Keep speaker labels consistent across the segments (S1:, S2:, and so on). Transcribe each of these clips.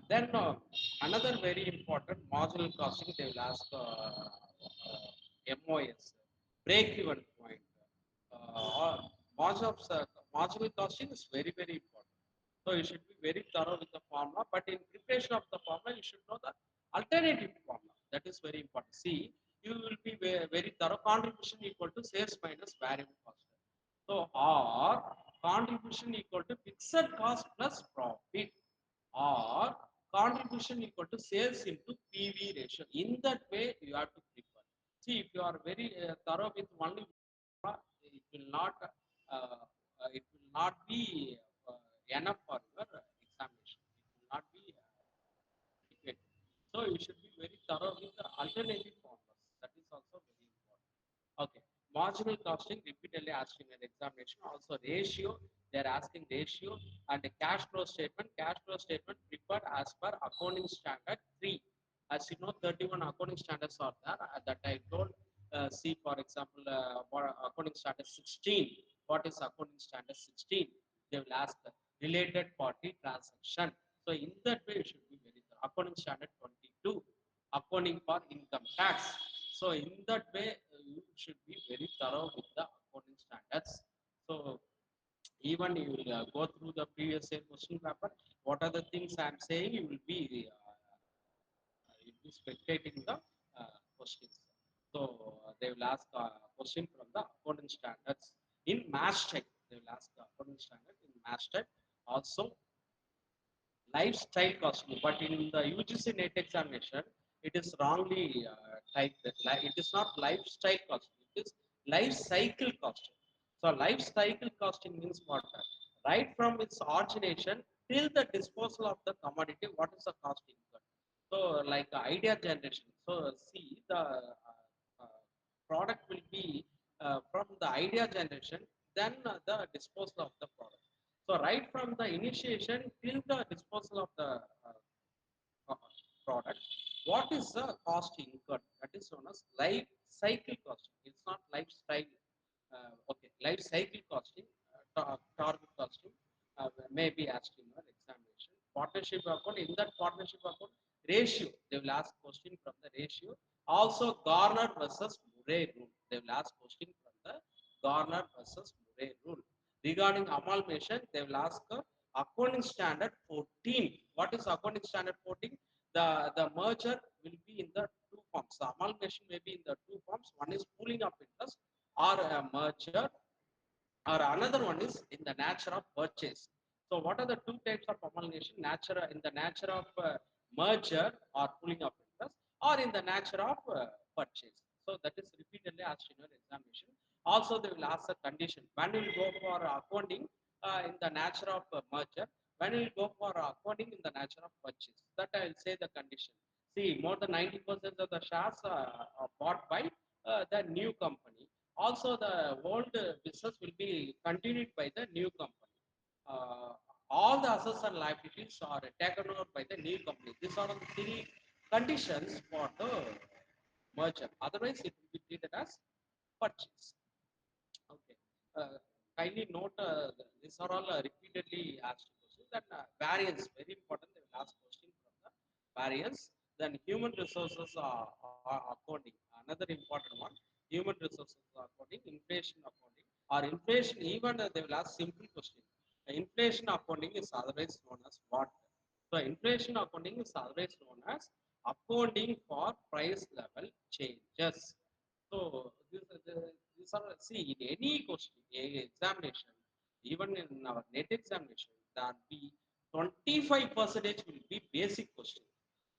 S1: Then another very important marginal costing, they will ask MOS, break-even point. Or marginal costing is very, very important. So you should be very thorough with the formula, but in preparation of the formula, you should know the alternative formula. That is very important. See, you will be very thorough. Contribution equal to sales minus variable cost. So, or contribution equal to fixed cost plus profit, or contribution equal to sales into PV ratio. In that way, you have to prepare. See, if you are very thorough with only, it will not, it will not be enough for your examination. It will not be adequate. So you should be very thorough with the alternative formulas. That is also very important. Okay. Marginal costing repeatedly asked in an examination. Also ratio, they are asking ratio and the cash flow statement. Cash flow statement prepared as per accounting standard 3. As you know, 31 accounting standards are there. That I told. See, for example, accounting standard 16. What is accounting standard 16? They will ask related party transaction. So in that way, you should be very thorough. Accounting standard 22, accounting for income tax. So in that way, you should be very thorough with the accounting standards. So even you will go through the previous year question paper. What are the things I am saying? You'll be spectating the questions. So they will ask a question from the accounting standards in mass type. They will ask the accounting standard in mass type. Also lifestyle costing, but in the UGC net examination, it is wrongly typed. That it is not lifestyle costing; it is life cycle costing. So, life cycle costing means what? Right from its origination till the disposal of the commodity, what is the cost incurred? So, like idea generation. So, see the product will be from the idea generation, then the disposal of the product. So right from the initiation till the disposal of the uh, product, what is the cost incurred? That is known as life cycle costing. It's not lifestyle. Okay, life cycle costing, target costing may be asked in your examination. Partnership account, in that partnership account, ratio, they will ask question from the ratio. Also, Garner versus Murray rule. They will ask question from the Garner versus Murray rule. Regarding amalgamation, they will ask accounting standard 14. What is accounting standard 14? The merger will be in the two forms. The amalgamation may be in the two forms. One is pooling of interest or a merger, or another one is in the nature of purchase. So what are the two types of amalgamation? Nature in the nature of merger or pooling of interest, or in the nature of purchase. So that is repeatedly asked in your examination. Also, they will ask a condition. When you will go for accounting in the nature of merger, when you will go for accounting in the nature of purchase. That I will say the condition. See, more than 90% of the shares are bought by the new company. Also, the old business will be continued by the new company. Uh, all the assets and liabilities are taken over by the new company. These are the three conditions for the merger. Otherwise, it will be treated as purchase. Okay. Uh, Kindly note, these are all repeatedly asked questions. Then variance, very important. They will ask question from the variance. Then human resources are accounting. Another important one. Human resources accounting, inflation accounting, or inflation. Even they will ask simple question. Inflation accounting is otherwise known as what? So inflation accounting is otherwise known as accounting for price level changes. So these are, see, in any question, examination, even in our net examination, that be 25 percentage will be basic question.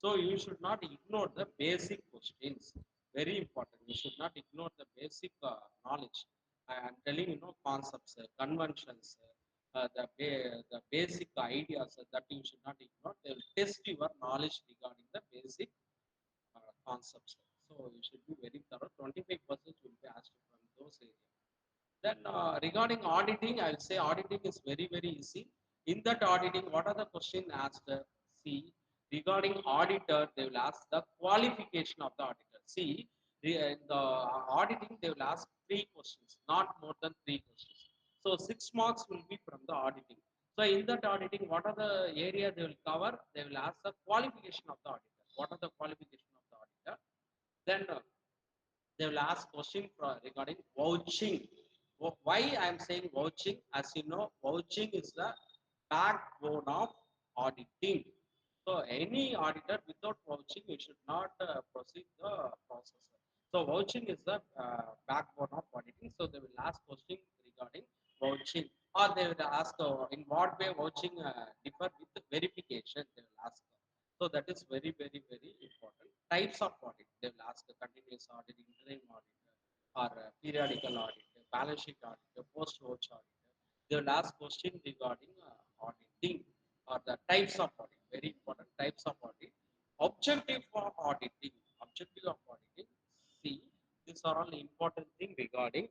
S1: So you should not ignore the basic questions. Very important. You should not ignore the basic knowledge. I am telling concepts, conventions, the basic ideas that you should not ignore. They will test your knowledge regarding the basic concepts. So you should be very thorough. 25% will be asked from those areas. Then regarding auditing, I will say auditing is very, very easy. In that auditing, what are the questions asked? See, regarding auditor, they will ask the qualification of the auditor. See, in the auditing, they will ask three questions, not more than three questions. So 6 marks will be from the auditing. So in that auditing, what are the area they will cover? They will ask the qualification of the auditor. What are the qualification of the auditor? Then they will ask question regarding vouching. Why I am saying vouching? As you know, vouching is the backbone of auditing. So any auditor without vouching, you should not proceed the process. So vouching is the backbone of auditing. So they will ask question regarding vouching, or they will ask in what way vouching differ with verification. They will ask. So that is very, very, very important. Types of audit. They will ask a continuous audit, interim audit, or periodical audit, balance sheet audit, post-watch audit. They will ask question regarding auditing or the types of audit. Very important types of audit. Objective for auditing. Objective of auditing. See, these are all important thing regarding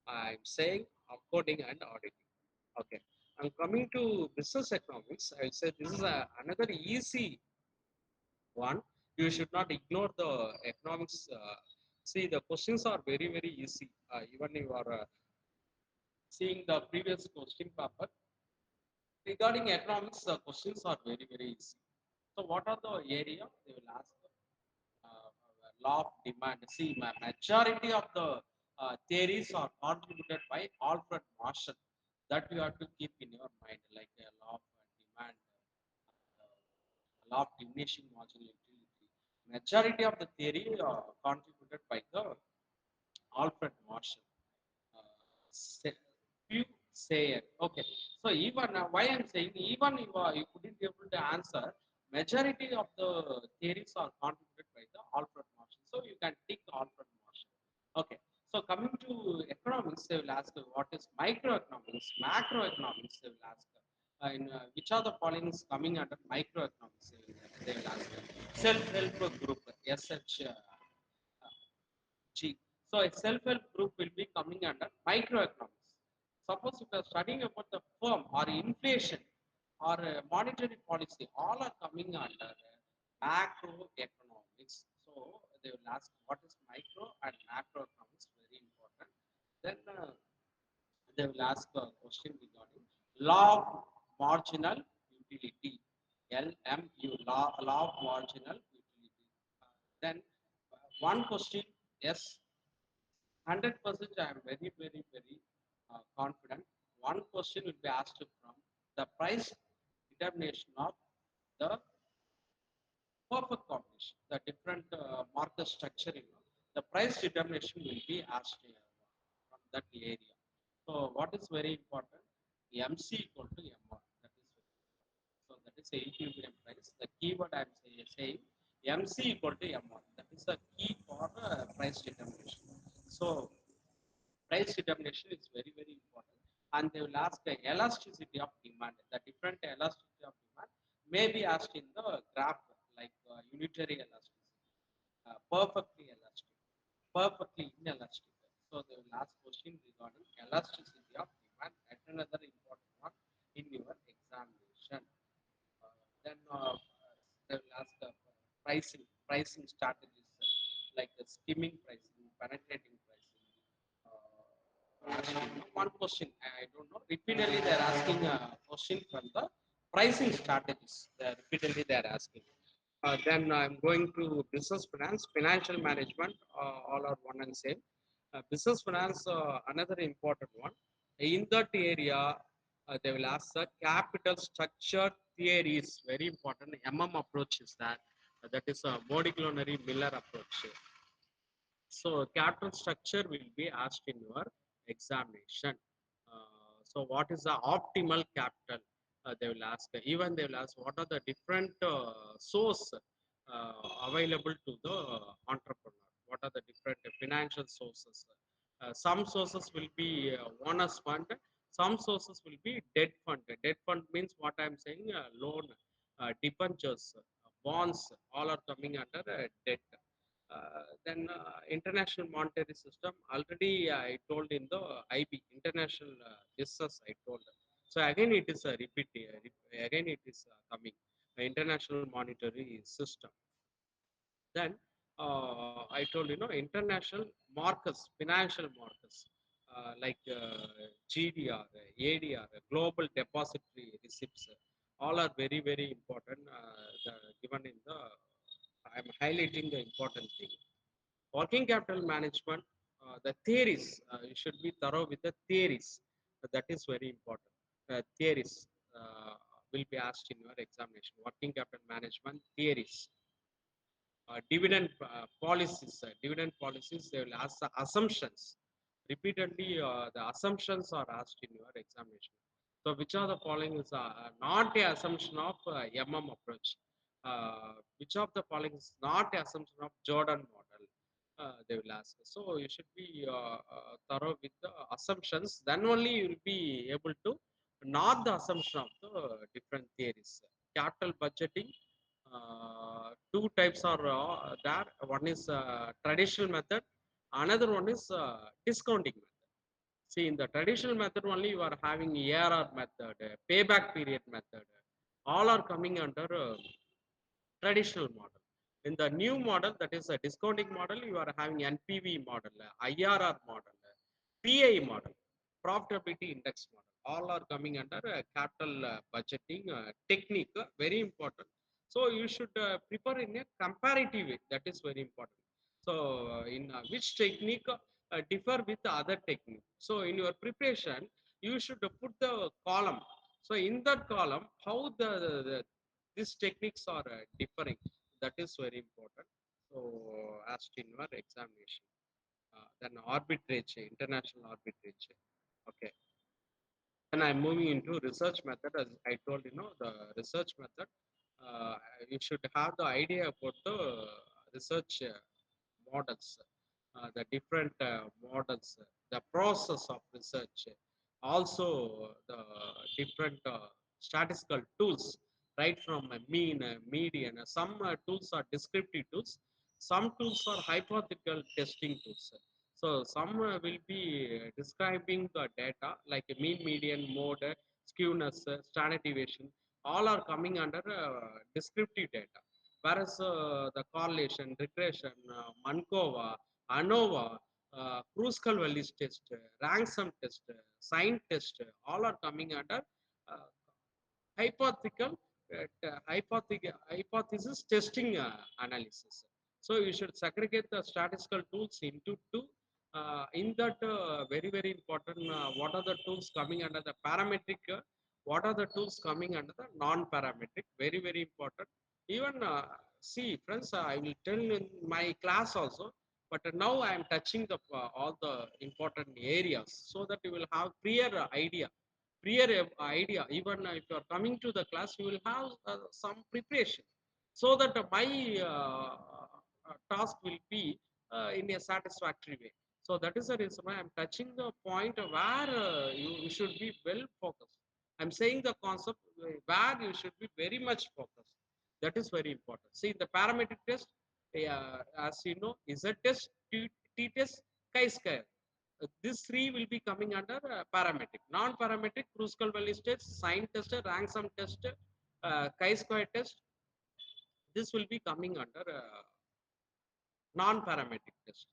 S1: I'm saying coding and auditing. Okay. I'm coming to business economics. I will say this is another easy one. You should not ignore the economics. See, the questions are very, very easy. Even you are seeing the previous question paper regarding economics, the questions are very, very easy. So, what are the area they will ask? Law of demand. See, majority of the theories are contributed by Alfred Marshall. That you have to keep in your mind, like law of demand, law of diminishing marginal utility. Majority of the theory contributed by the Alfred Marshall. Say, few say it. Okay. So even why I'm saying even if you couldn't be able to answer, majority of the theories are contributed by the Alfred Marshall. So you can tick Alfred Marshall. Okay. So coming to economics, they will ask what is microeconomics, macroeconomics. They will ask in which are the following is coming under microeconomics. They will ask self-help group, SH. G. So a self-help group will be coming under microeconomics. Suppose if you are studying about the firm or inflation or monetary policy, all are coming under macroeconomics. So they will ask what is micro and macroeconomics, very important. Then they will ask a question regarding law of marginal utility, LMU, law of marginal utility. Then one question, yes, 100% I am very, very, very confident. One question will be asked from the price determination of the perfect combination, the different market structure, the price determination will be asked from that area. So what is very important? MC equal to M1. That is very important. So that is the equilibrium price. The keyword I am saying MC equal to M1. That is the key for price determination. So price determination is very, very important. And they will ask the elasticity of demand. The different elasticity of demand may be asked in the graph, like unitary elasticity, perfectly elastic, perfectly inelastic. So they will ask question regarding elasticity of demand. That's another important one in your examination. Then they will ask pricing strategies like the skimming pricing, penetrating pricing. One question I don't know. Repeatedly they are asking a question from the pricing strategies. Repeatedly they are asking. Then I'm going to business finance, financial management, all are one and same. Business finance, another important one. In that area, they will ask the capital structure theory is very important. Approach is that. That is a Modigliani Miller approach. So capital structure will be asked in your examination. So what is the optimal capital? They will ask. Even they will ask what are the different source available to the entrepreneur. What are the different financial sources? Some sources will be owner's fund. Some sources will be debt fund. Debt fund means what I am saying, loan, debentures, bonds, all are coming under debt. Then international monetary system already I told in the IB international business I told. So again it is a repeat again it is coming international monetary system. Then I told international markets, financial markets. GDR, ADR, Global Depository Receipts, all are very, very important. Given in the, I'm highlighting the important thing. Working capital management, the theories, you should be thorough with the theories. That is very important. Theories will be asked in your examination. Working capital management theories. Dividend policies, they will ask the assumptions repeatedly. The assumptions are asked in your examination. So which are the following is not a assumption of approach? Which of the following is not a assumption of Jordan model? They will ask. So you should be thorough with the assumptions, then only you will be able to not the assumption of the different theories. Capital budgeting, two types are there. One is traditional method, another one is discounting method. See, in the traditional method only you are having ARR method, payback period method, all are coming under traditional model. In the new model, that is a discounting model, you are having NPV model, IRR model, PI model, profitability index model. All are coming under capital budgeting technique, very important. So you should prepare in a comparative way. That is very important. So in which technique differ with the other technique. So in your preparation, you should put the column. So in that column, how these techniques are differing. That is very important. So asked in your examination. Then arbitrage, international arbitrage. Okay. Then I'm moving into research method. As I told the research method, you should have the idea about the research models, the different models, the process of research, also the different statistical tools, right from mean, median. Some tools are descriptive tools, some tools are hypothetical testing tools. So some will be describing the data like mean, median, mode, skewness, standard deviation. All are coming under descriptive data. Whereas the correlation, regression, Mankova, ANOVA, Kruskal Wallis test, ransom test, sign test, all are coming under uh, hypothetical hypothesis testing analysis. So you should segregate the statistical tools into two. In that, very very important. What are the tools coming under the parametric? What are the tools coming under the non-parametric? Very very important. Even see, friends, I will tell in my class also. But now I am touching the all the important areas so that you will have clear idea. Even if you are coming to the class, you will have some preparation so that my task will be in a satisfactory way. So that is the reason why I'm touching the point where you should be well focused. I'm saying the concept where you should be very much focused. That is very important. See, the parametric test, as you know, Z test, T test, chi-square. These three will be coming under parametric. Non-parametric, Kruskal Wallis test, sign test, ransom test, chi-square test. This will be coming under non-parametric test.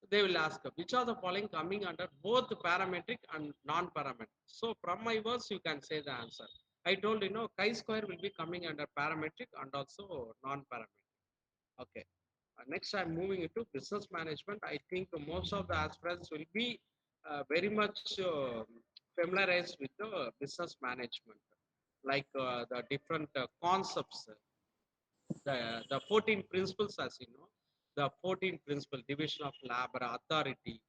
S1: They will ask which are the following coming under both parametric and non-parametric. So from my words, you can say the answer. I told chi-square will be coming under parametric and also non-parametric. Okay. Next, I'm moving into business management. I think most of the aspirants will be very much familiarized with the business management, like the different concepts, the 14 principles, as you know, the 14 principle: division of labor, authority,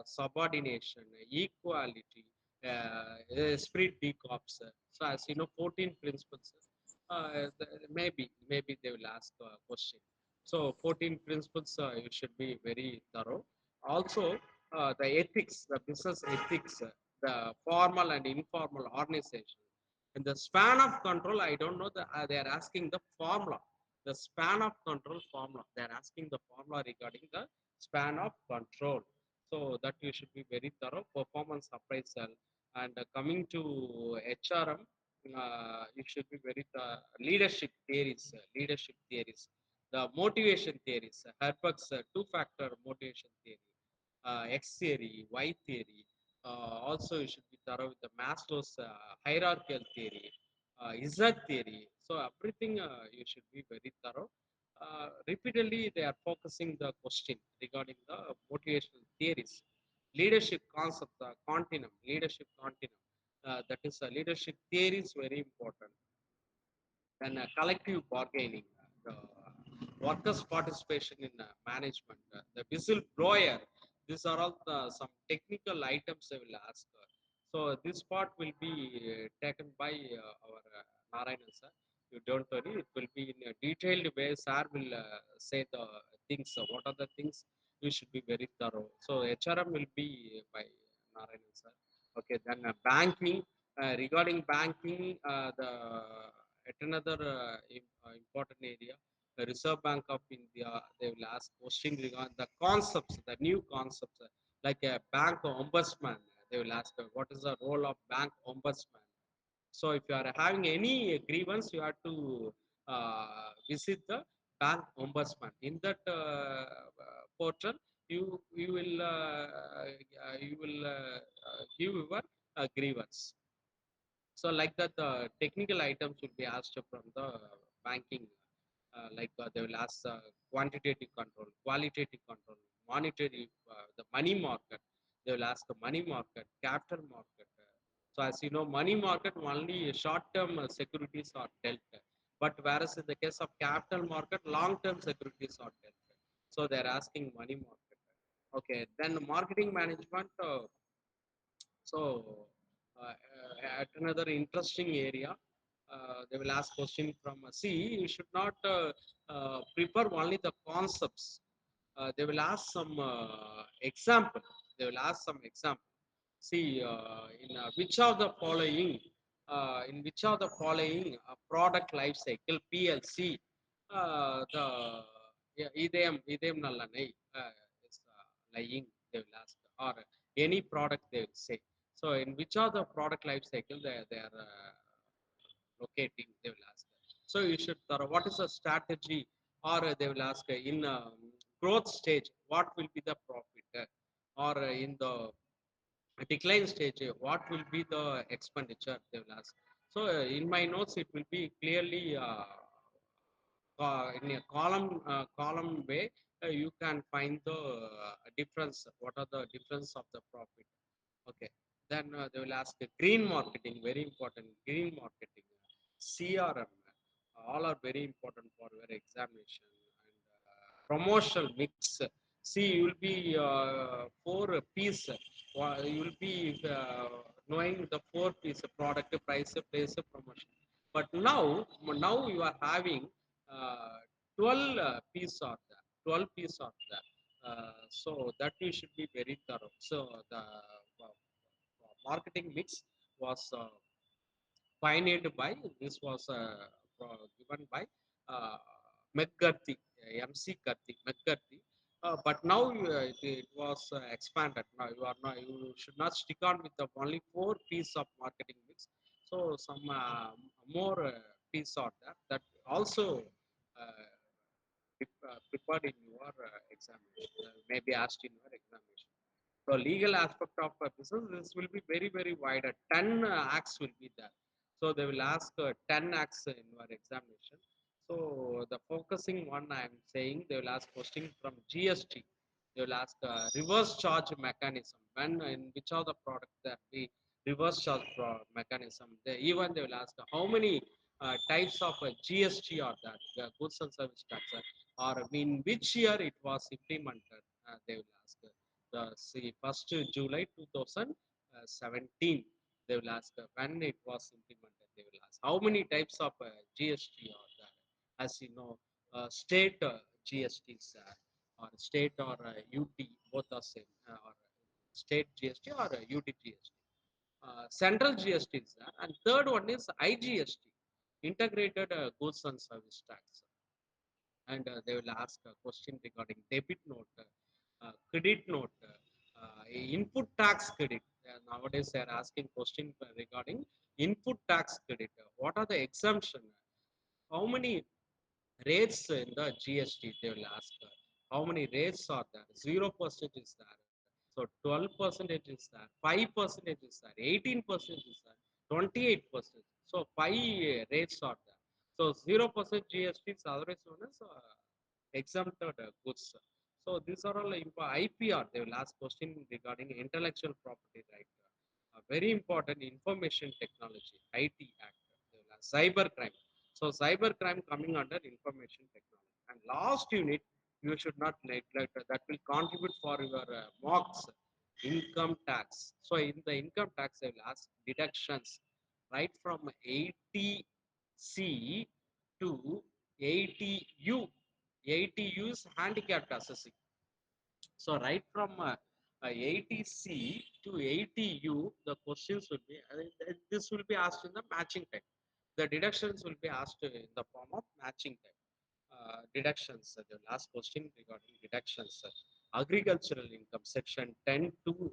S1: subordination, equality, spirit decops. So as you know, 14 principles. Maybe they will ask a question. So 14 principles, you should be very thorough. Also the ethics, the business ethics, the formal and informal organization. In the span of control, I don't know, they are asking the formula, the span of control formula. They are asking the formula regarding the span of control. So that you should be very thorough. Performance appraisal, and coming to HRM, you should be very leadership theories, the motivation theories, Herbert's two-factor motivation theory, X theory, Y theory. Also, you should be thorough with the Maslow's hierarchical theory, Izzat theory. So everything you should be very thorough. Repeatedly, they are focusing the question regarding the motivational theories, leadership concept, the continuum, leadership continuum. That is, leadership theory is very important. Then collective bargaining, the workers' participation in management, the whistleblower. These are all some technical items I will ask. So this part will be taken by our Narayanan sir. You don't worry, it will be in a detailed way. Sir will say the things. What are the things we should be very thorough. So HRM will be by Narayanan sir. Okay, then banking. Regarding banking, the at another important area, the Reserve Bank of India, they will ask questions regarding the concepts, the new concepts, like a bank ombudsman. They will ask, what is the role of bank ombudsman? So if you are having any grievance, you have to visit the bank ombudsman. In that portal, you will give your grievance. So like that, the technical items will be asked from the banking, like they will ask quantitative control, qualitative control, monetary, the money market. They will ask the money market, capital market. So as you know, money market only short-term securities are dealt, but whereas in the case of capital market, long-term securities are dealt. So they're asking money market. Okay, then marketing management. So, at another interesting area, they will ask question from see. You should not prepare only the concepts. They will ask some example. They will ask some example. See, in which of the following, in which of the following product life cycle PLC, the yeah, idem nallanai is lying. They will ask, or any product they will say. So, in which of the product life cycle they are locating, they will ask. So, you should, what is the strategy, or they will ask in growth stage, what will be the profit, or in the decline stage, what will be the expenditure, they will ask. So, in my notes, it will be clearly in a column way, you can find the difference. What are the difference of the profit? Okay. Then they will ask green marketing, very important. Green marketing, CRM, all are very important for your examination. And promotional mix. See, you will be four piece. You will be knowing the four piece: product, price, place, promotion. But now you are having uh, 12 piece of that. 12 piece of that. So that you should be very thorough. So the marketing mix was pioneered by, this was given by uh, McGurty, MC Gurty, McGurty. But now it was expanded. Now you should not stick on with the only four piece of marketing mix. So some more piece are there that also uh, prepared in your examination, maybe asked in your examination. So legal aspect of a business, this will be very, very wide. 10 acts will be there. So they will ask 10 acts in your examination. So the focusing one I am saying, they will ask question from GST. They will ask reverse charge mechanism. When in which of the product that the reverse charge mechanism. Even they will ask how many types of GST are that, the goods and service tax, or in which year it was implemented. They will ask the see 1st July 2017. They will ask when it was implemented. They will ask how many types of GST are there. As you know, state GSTs or state or UT, both are same, or state GST or UT GST. Central GST is there, and third one is IGST, integrated goods and service tax. And they will ask a question regarding debit note, credit note, input tax credit. Nowadays, they are asking question regarding input tax credit. What are the exemption? How many rates in the GST? They will ask. How many rates are there? 0% is there. So 12 percentage is there, 5 percentage is there, 18 percent is there, 28%. So five rates are there. So 0% GST is otherwise known as exempted goods. So these are all IPR. They will ask question regarding intellectual property right. Very important information technology, IT Act. They will ask cyber crime. So cyber crime coming under information technology. And last unit you should not neglect that will contribute for your mocks income tax. So in the income tax, I will ask deductions right from 80C to 80U. 80U is handicapped assessing. So right from 80C to 80U, the questions will be, this will be asked in the matching type. The deductions will be asked in the form of matching type. Deductions, the last question regarding deductions. Agricultural income, section 10 to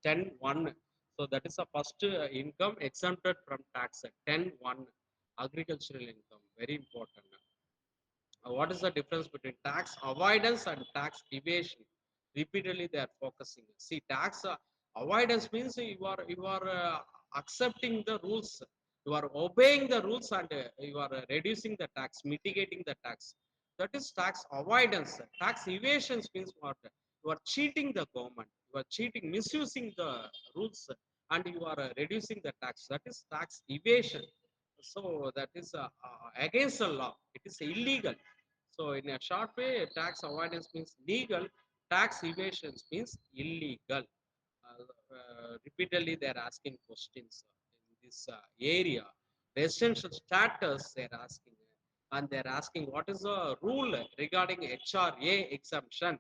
S1: 10(1). So that is the first income exempted from tax. 10(1), agricultural income, very important. What is the difference between tax avoidance and tax evasion? Repeatedly they are focusing. See, tax avoidance means you are accepting the rules, you are obeying the rules, and you are reducing the tax, mitigating the tax. That is tax avoidance. Tax evasion means what? You are cheating the government, you are cheating, misusing the rules, and you are reducing the tax. That is tax evasion. So that is against the law, it is illegal. So in a short way, tax avoidance means legal, tax evasion means illegal. Repeatedly, they are asking questions in this area. Residential status, they are asking, and they are asking what is the rule regarding HRA exemption.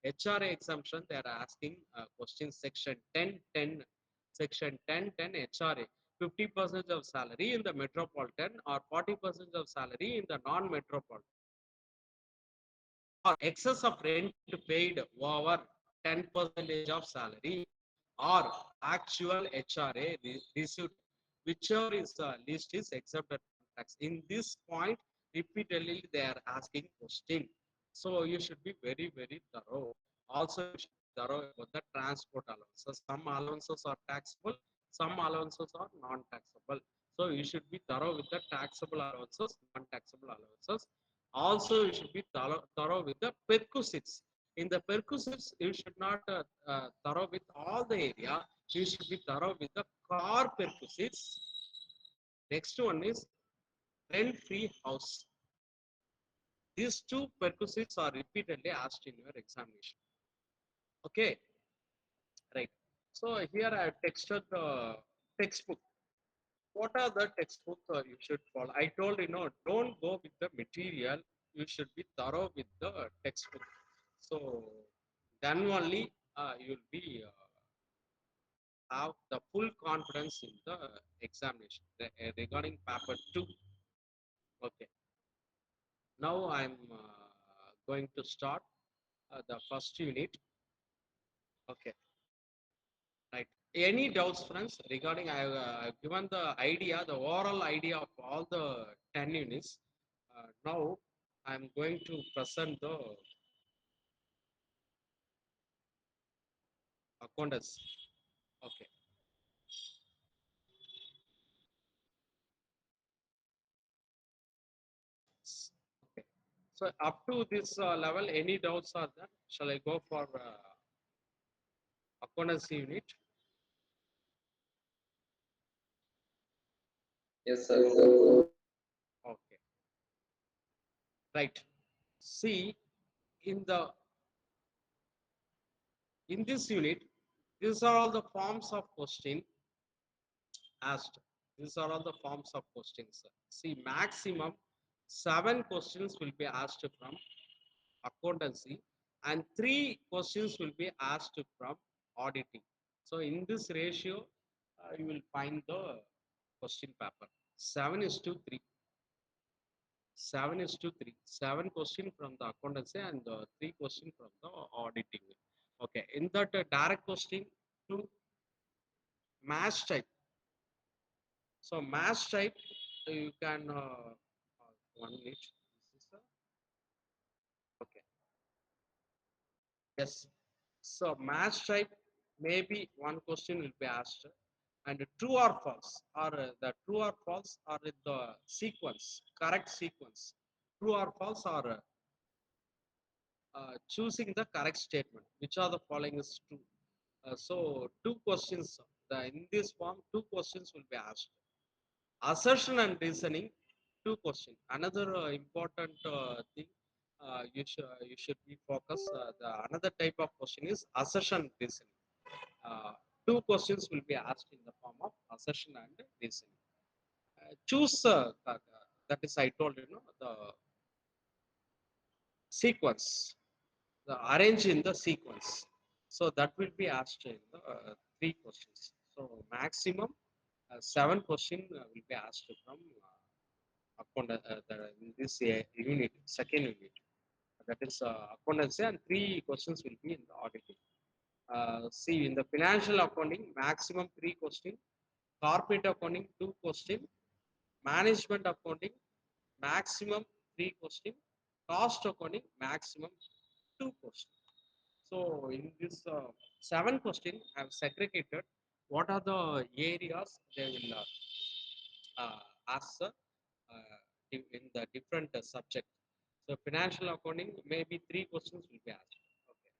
S1: HRA exemption, they are asking question section 1010, section 1010 HRA. 50% of salary in the metropolitan or 40% of salary in the non-metropolitan, or excess of rent paid over 10 percentage of salary, or actual HRA received, whichever is list is accepted from tax. In this point, repeatedly they are asking question. So you should be very, very thorough. Also, you should be thorough about the transport allowances. Some allowances are taxable, some allowances are non-taxable. So you should be thorough with the taxable allowances, non-taxable allowances. Also, you should be thorough with the perquisites. In the perquisites, you should not thorough with all the area. You should be thorough with the car perquisites. Next one is rent-free house. These two perquisites are repeatedly asked in your examination. Okay, right. So here I have texted the textbook. What are the textbooks you should follow? I told don't go with the material. You should be thorough with the textbook. So then only you'll be have the full confidence in the examination regarding paper 2. Okay, now I'm going to start the first unit. Okay, right. Any doubts, friends, regarding I have given the idea, the overall idea of all the 10 units. Now I'm going to present the accountancy. Okay. Okay. So up to this level, any doubts are there? Shall I go for accountancy unit?
S2: Yes, sir. Go.
S1: Okay. Right. See, in the in this unit, these are all the forms of question asked. These are all the forms of questions. See, maximum 7 questions will be asked from accountancy, and 3 questions will be asked from auditing. So in this ratio, you will find the question paper. 7 is to 3. 7 is to 3. 7 question from the accountancy and 3 question from the auditing. Okay, in that direct question to mass type. So mass type, you can 1 minute. This is okay. Yes. So mass type, maybe one question will be asked, and true or false, or the true or false, or the sequence, correct sequence, true or false, or choosing the correct statement. Which are the following is true? So two questions. In this form, two questions will be asked. Assertion and reasoning, two questions. Another important thing you should be focused. The another type of question is assertion and reasoning. Uh, Two questions will be asked in the form of assertion and reasoning. Choose that is I told you know the sequence, the arrange in the sequence. So that will be asked in the three questions. So maximum seven question will be asked from in this unit, second unit. That is accountancy, and three questions will be in the auditing. See, in the financial accounting, maximum three question. Corporate accounting, two question. Management accounting, maximum three question. Cost accounting, maximum two question. So in this seven question, I have segregated what are the areas they will ask in the different subject. So financial accounting, maybe three questions will be asked. Okay.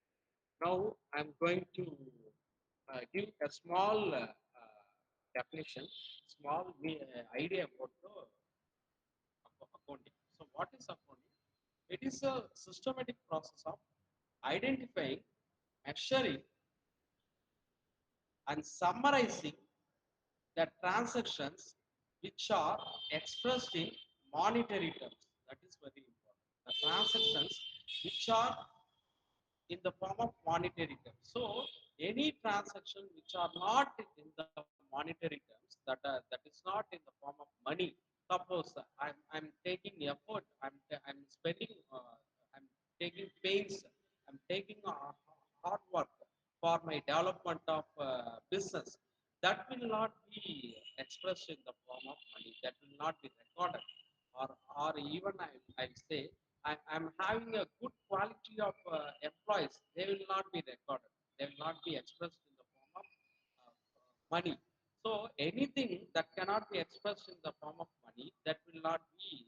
S1: Now I'm going to give a small definition, small idea about the accounting. So what is accounting? It is a systematic process of identifying, measuring, and summarizing the transactions which are expressed in monetary terms. That is very important. The transactions which are in the form of monetary terms. So any transaction which are not in the monetary terms, that is not in the form of money. Suppose I'm taking effort, I'm spending, I'm taking pains, I'm taking hard work for my development of business. That will not be expressed in the form of money. That will not be recorded, or even I'll say I'm having a good quality of employees. They will not be recorded. They will not be expressed in the form of money. So anything that cannot be expressed in the form of money, that will not be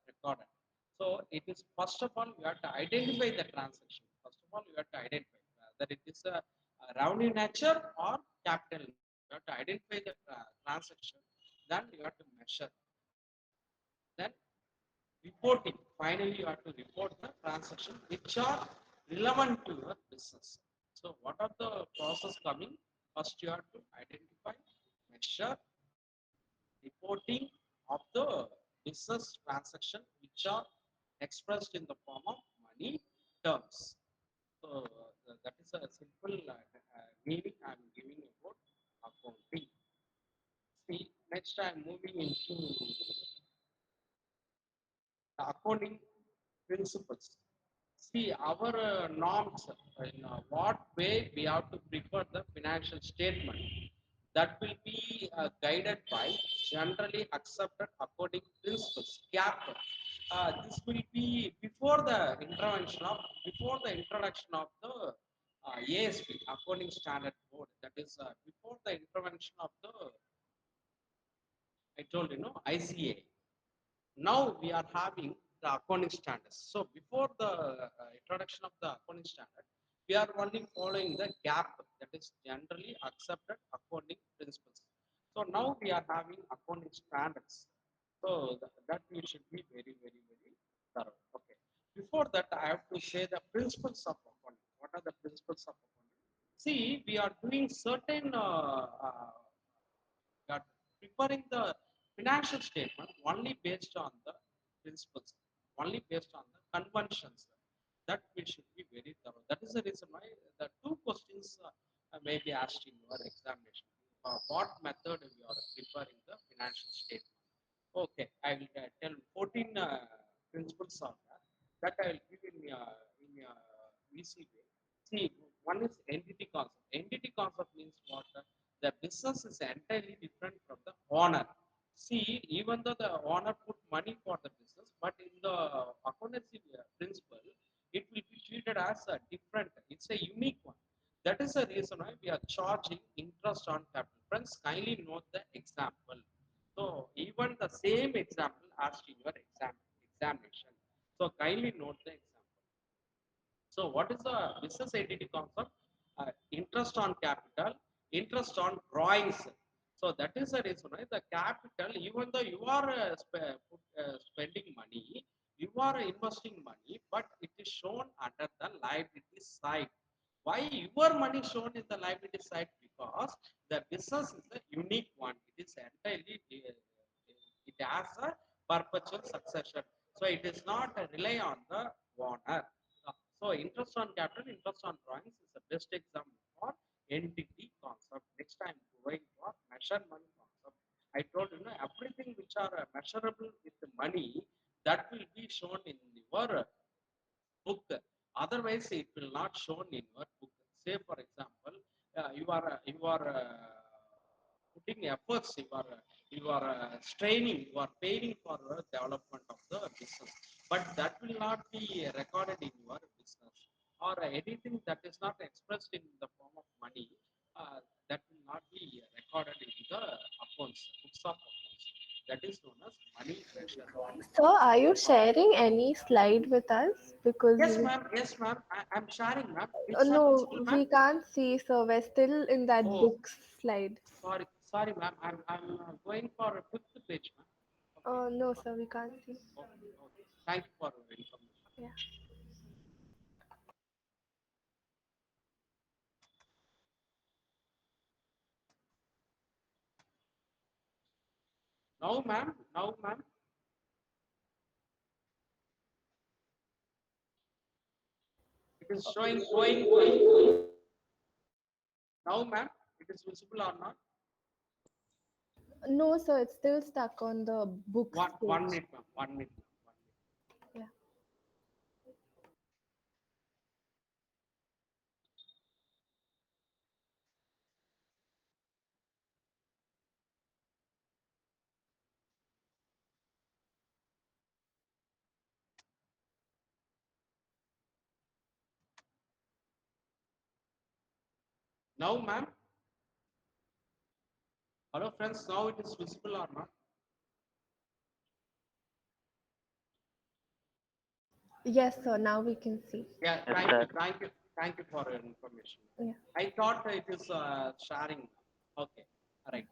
S1: recorded. So it is first of all you have to identify the transaction. First of all you have to identify that it is a round in nature or capital in nature. You have to identify the transaction. Then you have to measure. Then reporting. Finally, you have to report the transaction which are relevant to your business. So, what are the process coming? First, you have to identify, measure, reporting of the business transaction which are expressed in the form of money terms. So, that is a simple meaning I am giving about accounting. See, next I am moving into the accounting principles. See, our norms, in what way we have to prepare the financial statement, that will be guided by generally accepted accounting principles, GAAP. This will be before the introduction of the ASB, Accounting Standard Board. That is before the intervention of the, I told you know, ICA. Now we are having the accounting standards. So before the introduction of the accounting standard, we are only following the gap, that is generally accepted accounting principles. So now we are having accounting standards. So that we should be very, very, very thorough. Okay. Before that, I have to say the principles of accounting. What are the principles of accounting? See, we are doing certain we are preparing the financial statement only based on the principles, only based on the conventions. That we should be very thorough. That is the reason why the two questions may be asked in your examination. What method you are preparing the financial statement? Okay, I will tell 14 principles of that. That I will give in easy way. See, one is entity concept. Entity concept means what? The business is entirely different from the owner. See, even though the owner put money for the business, but in the accountancy principle, it will be treated as a different. It's a unique one. That that is the reason why we are charging interest on capital. Friends, kindly note the example. So even the same example asked in your examination. So kindly note the example. So what is the business entity concept? Interest on capital, interest on drawings. So that is the reason why the capital, even though you are spending money, you are investing money, but it is shown under the liability side. Why your money shown in the liability side? Because the business is a unique one. It is entirely, it has a perpetual succession. So it is not rely on the owner. So interest on capital, interest on drawings is the best example for entity concept. Next time going for measurement concept. I told you know everything which are measurable with the money that will be shown in your book. Otherwise, it will not shown in your book. Say, for example, you are putting efforts, you are straining, you are paying for the development of the business, but that will not be recorded in your business or anything that is not expressed in the form of money. That will not be recorded in the accounts, books of accounts. That is known as money measure.
S2: So, are you sharing any slide with us? Because
S1: Yes, ma'am. Yes, ma'am. I'm sharing, ma'am. Which sample
S2: no,
S1: school, ma'am?
S2: we can't see, so we're still in that
S1: Oh,
S2: books slide.
S1: sorry, ma'am. I'm going for a fifth page, ma'am. Okay.
S2: No, sir, we can't see.
S1: Okay. Okay. Thank you for your information.
S2: Yeah.
S1: Now, ma'am. Now, ma'am. It is showing going. Now, ma'am. It is visible or not?
S2: No, sir, it's still stuck on the books
S1: One
S2: page.
S1: minute, ma'am. 1 minute, ma'am. 1 minute.
S2: Yeah.
S1: Now, ma'am. Hello, friends. Now it is visible or not?
S2: Yes, sir, now we can see.
S1: Yeah.
S3: Yes,
S1: Thank you.
S3: sir.
S1: Thank you. Thank you for your information.
S2: Yeah.
S1: I thought it is sharing. Okay. All right.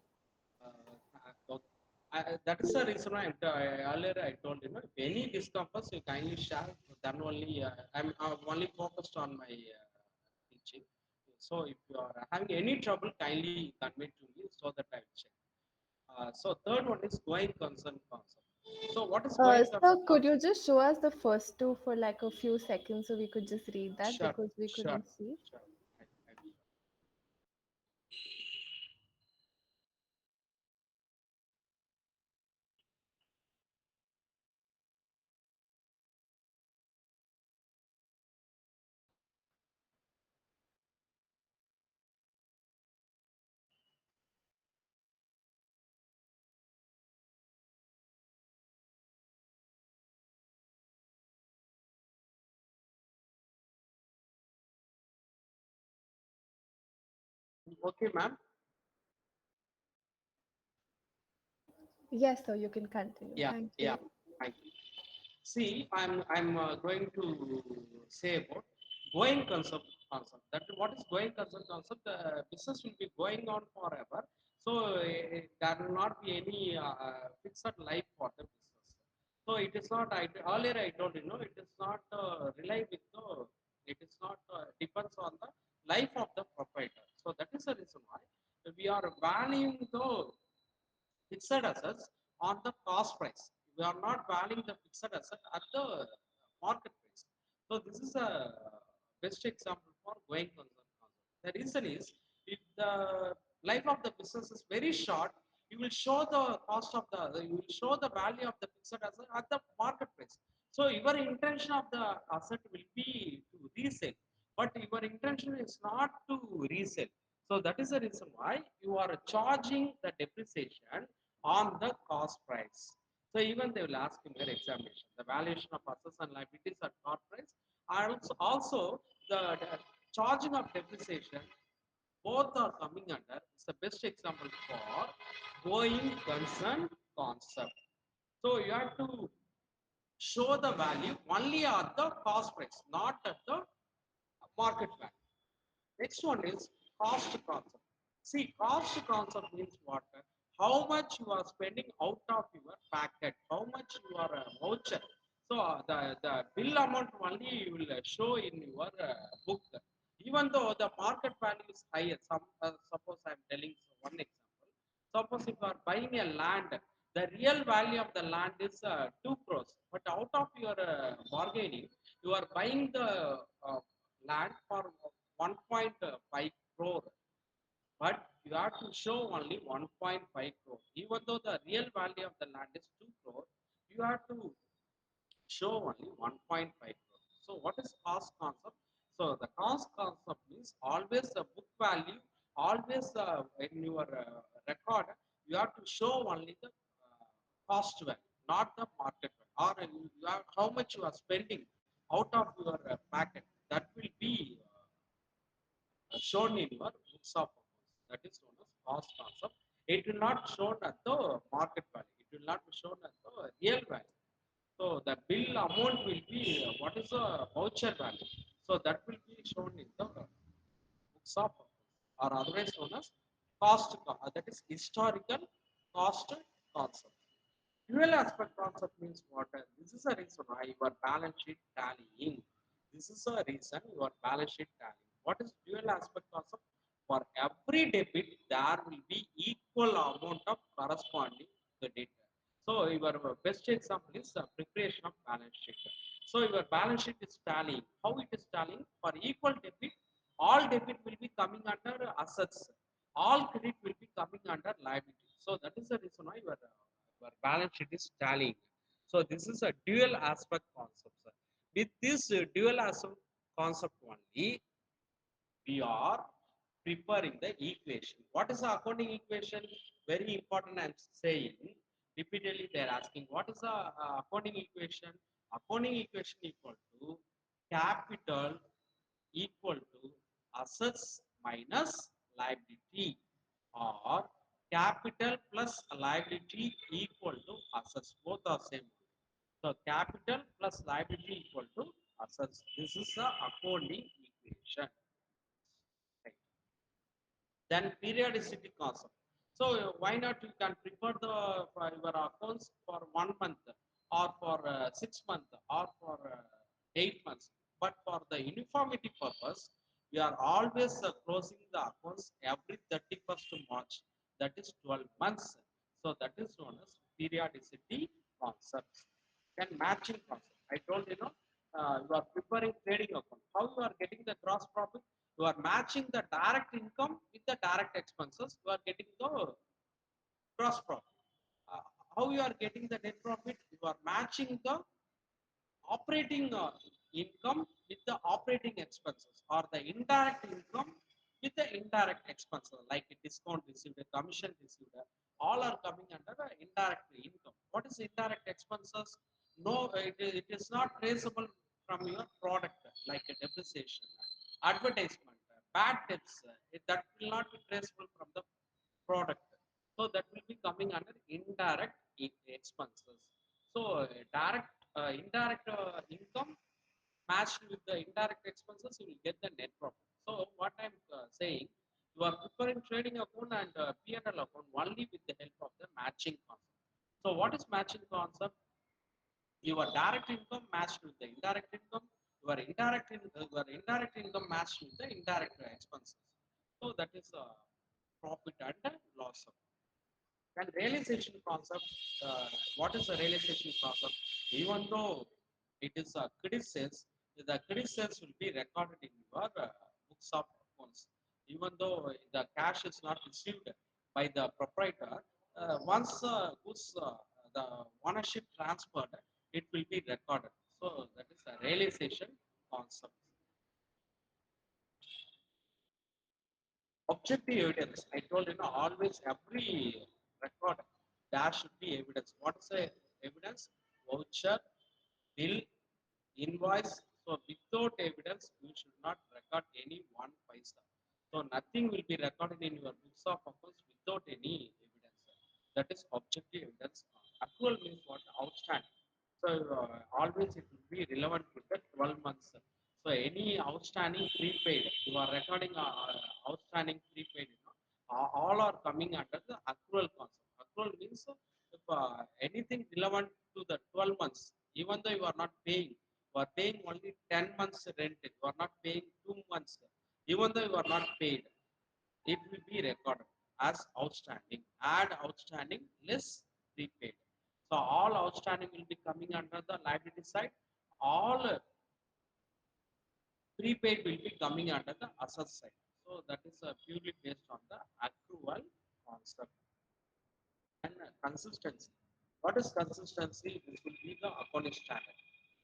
S1: Okay. That is the reason earlier I told you know if any discomforts you kindly share. Then only I'm only focused on my teaching. So if you are having any trouble, kindly convey to me so that I will check. So third one is going concern concept. So what is going concern
S2: So could you
S1: concept?
S2: just show us the first two for like a few seconds so we could just read that
S1: Sure,
S2: because we
S1: sure,
S2: couldn't see?
S1: sure. I will. Okay, ma'am.
S2: Yes, sir, you can continue.
S1: Yeah,
S2: Thank
S1: yeah.
S2: you.
S1: Thank you. See, I'm going to say about going concept. That what is going concept concept? The business will be going on forever, so there will not be any fixed life for the business. So it is not. Earlier I told you know it is not rely with the. It is not depends on the life of the proprietor. So that is the reason why we are valuing the fixed assets on the cost price. We are not valuing the fixed asset at the market price. So this is a best example for going concern concept. The reason is if the life of the business is very short, you will show the cost of you will show the value of the fixed asset at the market price. So your intention of the asset will be to resell, but your intention is not to resell. So that is the reason why you are charging the depreciation on the cost price. So even they will ask in their examination the valuation of assets and liabilities at cost price, and also the charging of depreciation, both are coming under. It's the best example for going concern concept. So you have to show the value only at the cost price, not at the market value. Next one is cost concept. See, cost concept means what? How much you are spending out of your packet, how much you are voucher. So the bill amount only you will show in your book. Even though the market value is higher, suppose I am telling one example. Suppose if you are buying a land, the real value of the land is 2 crores, but out of your bargaining, you are buying the land for 1.5 crore, but you have to show only 1.5 crore. Even though the real value of the land is 2 crore, you have to show only 1.5 crore. So what is cost concept? So the cost concept means always the book value, always in your record, you have to show only the cost value, not the market value, or you have, how much you are spending out of your packet. That will be shown in your books of accounts. That is known as cost concept. It will not shown at the market value. It will not be shown at the real value. So the bill amount will be what is the voucher value. So that will be shown in the books of accounts, or otherwise known as that is historical cost concept. Dual aspect concept means what? This is a reason why your balance sheet tallying. This is a reason your balance sheet tallying. What is dual aspect concept? For every debit, there will be equal amount of corresponding to the data. So your best example is preparation of balance sheet. So your balance sheet is tallying. How it is tallying? For equal debit, all debit will be coming under assets. All credit will be coming under liability. So that is the reason why your balance sheet is tallying. So this is a dual aspect concept, sir. With this dual aspect concept only, we are preparing the equation. What is the accounting equation? Very important. I'm saying repeatedly. They're asking what is the accounting equation? Accounting equation equal to capital equal to assets minus liability, or capital plus liability equal to assets. Both are same. So capital plus liability equal to assets. This is the accounting equation. Right. Then periodicity concept. So why not you can prepare the for your accounts for 1 month, or for 6 months, or for 8 months. But for the uniformity purpose, we are always closing the accounts every 31st March. That is 12 months. So that is known as periodicity concept. Then matching concept. I told you are preparing trading account. How you are getting the gross profit? You are matching the direct income with the direct expenses. You are getting the gross profit. Uh, how you are getting the net profit? You are matching the operating income with the operating expenses, or the indirect income with the indirect expenses, like a discount received, a commission received, all are coming under the indirect income. What is indirect expenses? No, it is not traceable from your product, like a depreciation, advertisement, bad debts. That will not be traceable from the product. So that will be coming under indirect expenses. So direct, indirect income matched with the indirect expenses, you will get the net profit. So what I'm saying, you are preparing trading account and P&L account only with the help of the matching concept. So what is matching concept? Your direct income matched with the indirect income, your indirect income matched with the indirect expenses. So that is profit and loss. And realization concept, what is the realization concept? Even though it is a credit sales, the credit sales will be recorded in your books of accounts. Even though the cash is not received by the proprietor, once goods, the ownership transferred, it will be recorded. So that is a realization concept. Objective evidence. I told always every record there should be evidence. What is the evidence? Voucher, bill, invoice. So without evidence, you should not record any So nothing will be recorded in your books of accounts without any evidence. That is objective evidence. Accrual means what? Outstanding. So always it will be relevant to the 12 months. So any outstanding prepaid, you are recording outstanding prepaid, all are coming under the accrual concept. Accrual means if anything relevant to the 12 months, even though you are not paying, you are paying only 10 months rent, you are not paying 2 months, even though you are not paid, it will be recorded as outstanding. Add outstanding less prepaid. So all outstanding will be coming under the liability side. All prepaid will be coming under the asset side. So that is purely based on the accrual concept. And consistency. What is consistency? This will be the accounting standard.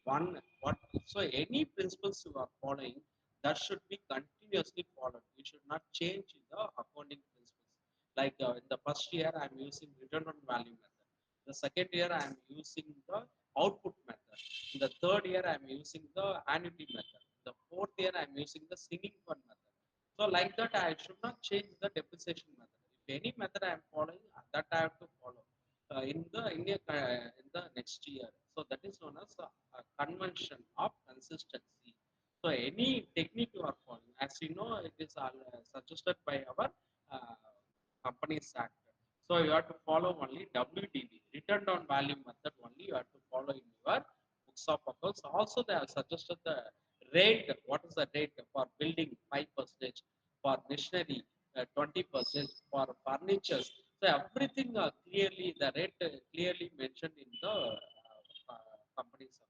S1: One, what so any principles you are following that should be continuously followed. You should not change the accounting principles. Like in the first year, I am using return on value method. The second year, I am using the output method. In the third year, I am using the annuity method. The fourth year, I am using the sinking fund method. So like that, I should not change the depreciation method. If any method I am following, that I have to follow in the next year. So that is known as a convention of consistency. So any technique you are following, as you know, it is suggested by our uh, companies act. So you have to follow only WDV, return on value method only. You have to follow in your books of accounts. Also, they have suggested the rate. What is the rate for building 5%, for machinery 20%, for furnitures. So everything clearly the rate clearly mentioned in the company's account.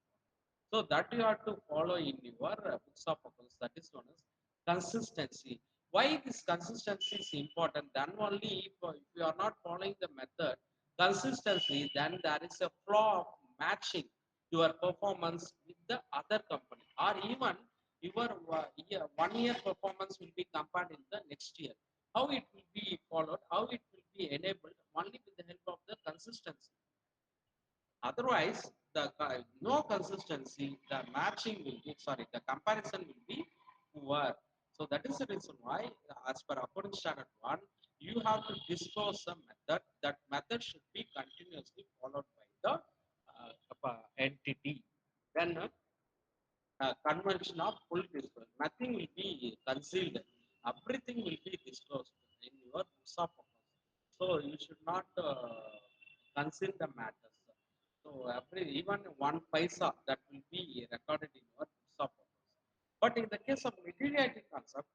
S1: So that you have to follow in your books of accounts. That is known as consistency. Why this consistency is important? Then only if you are not following the method consistently, then there is a flaw of matching your performance with the other company, or even your 1 year performance will be compared in the next year. How it will be followed? How it will be enabled? Only with the help of the consistency. Otherwise, the no consistency, the matching will be sorry, the comparison will be poor. So that is the reason why, as per accounting standard one, you have to disclose a method. That method should be continuously followed by the entity. Then convention of full disclosure. Nothing will be concealed. Everything will be disclosed in your books of accounts. So you should not conceal the matters. So every even one paisa that will be recorded in your books of accounts. But in the case of materiality concept,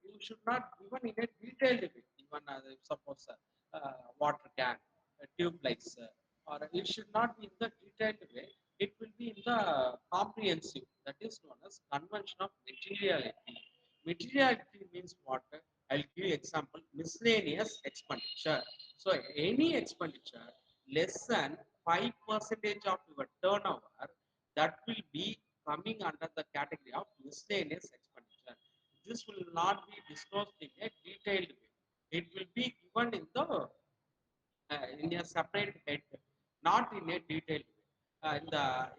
S1: you should not even in a detailed way. Even suppose water can, tube lights, or it should not be in the detailed way. It will be in the comprehensive. That is known as convention of materiality. Materiality means what? I'll give you example. Miscellaneous expenditure. So any expenditure less than 5% of your turnover, that will be coming under the category of miscellaneous expenditure. This will not be disclosed in a detailed way. It will be given in a separate head, not in a detailed way,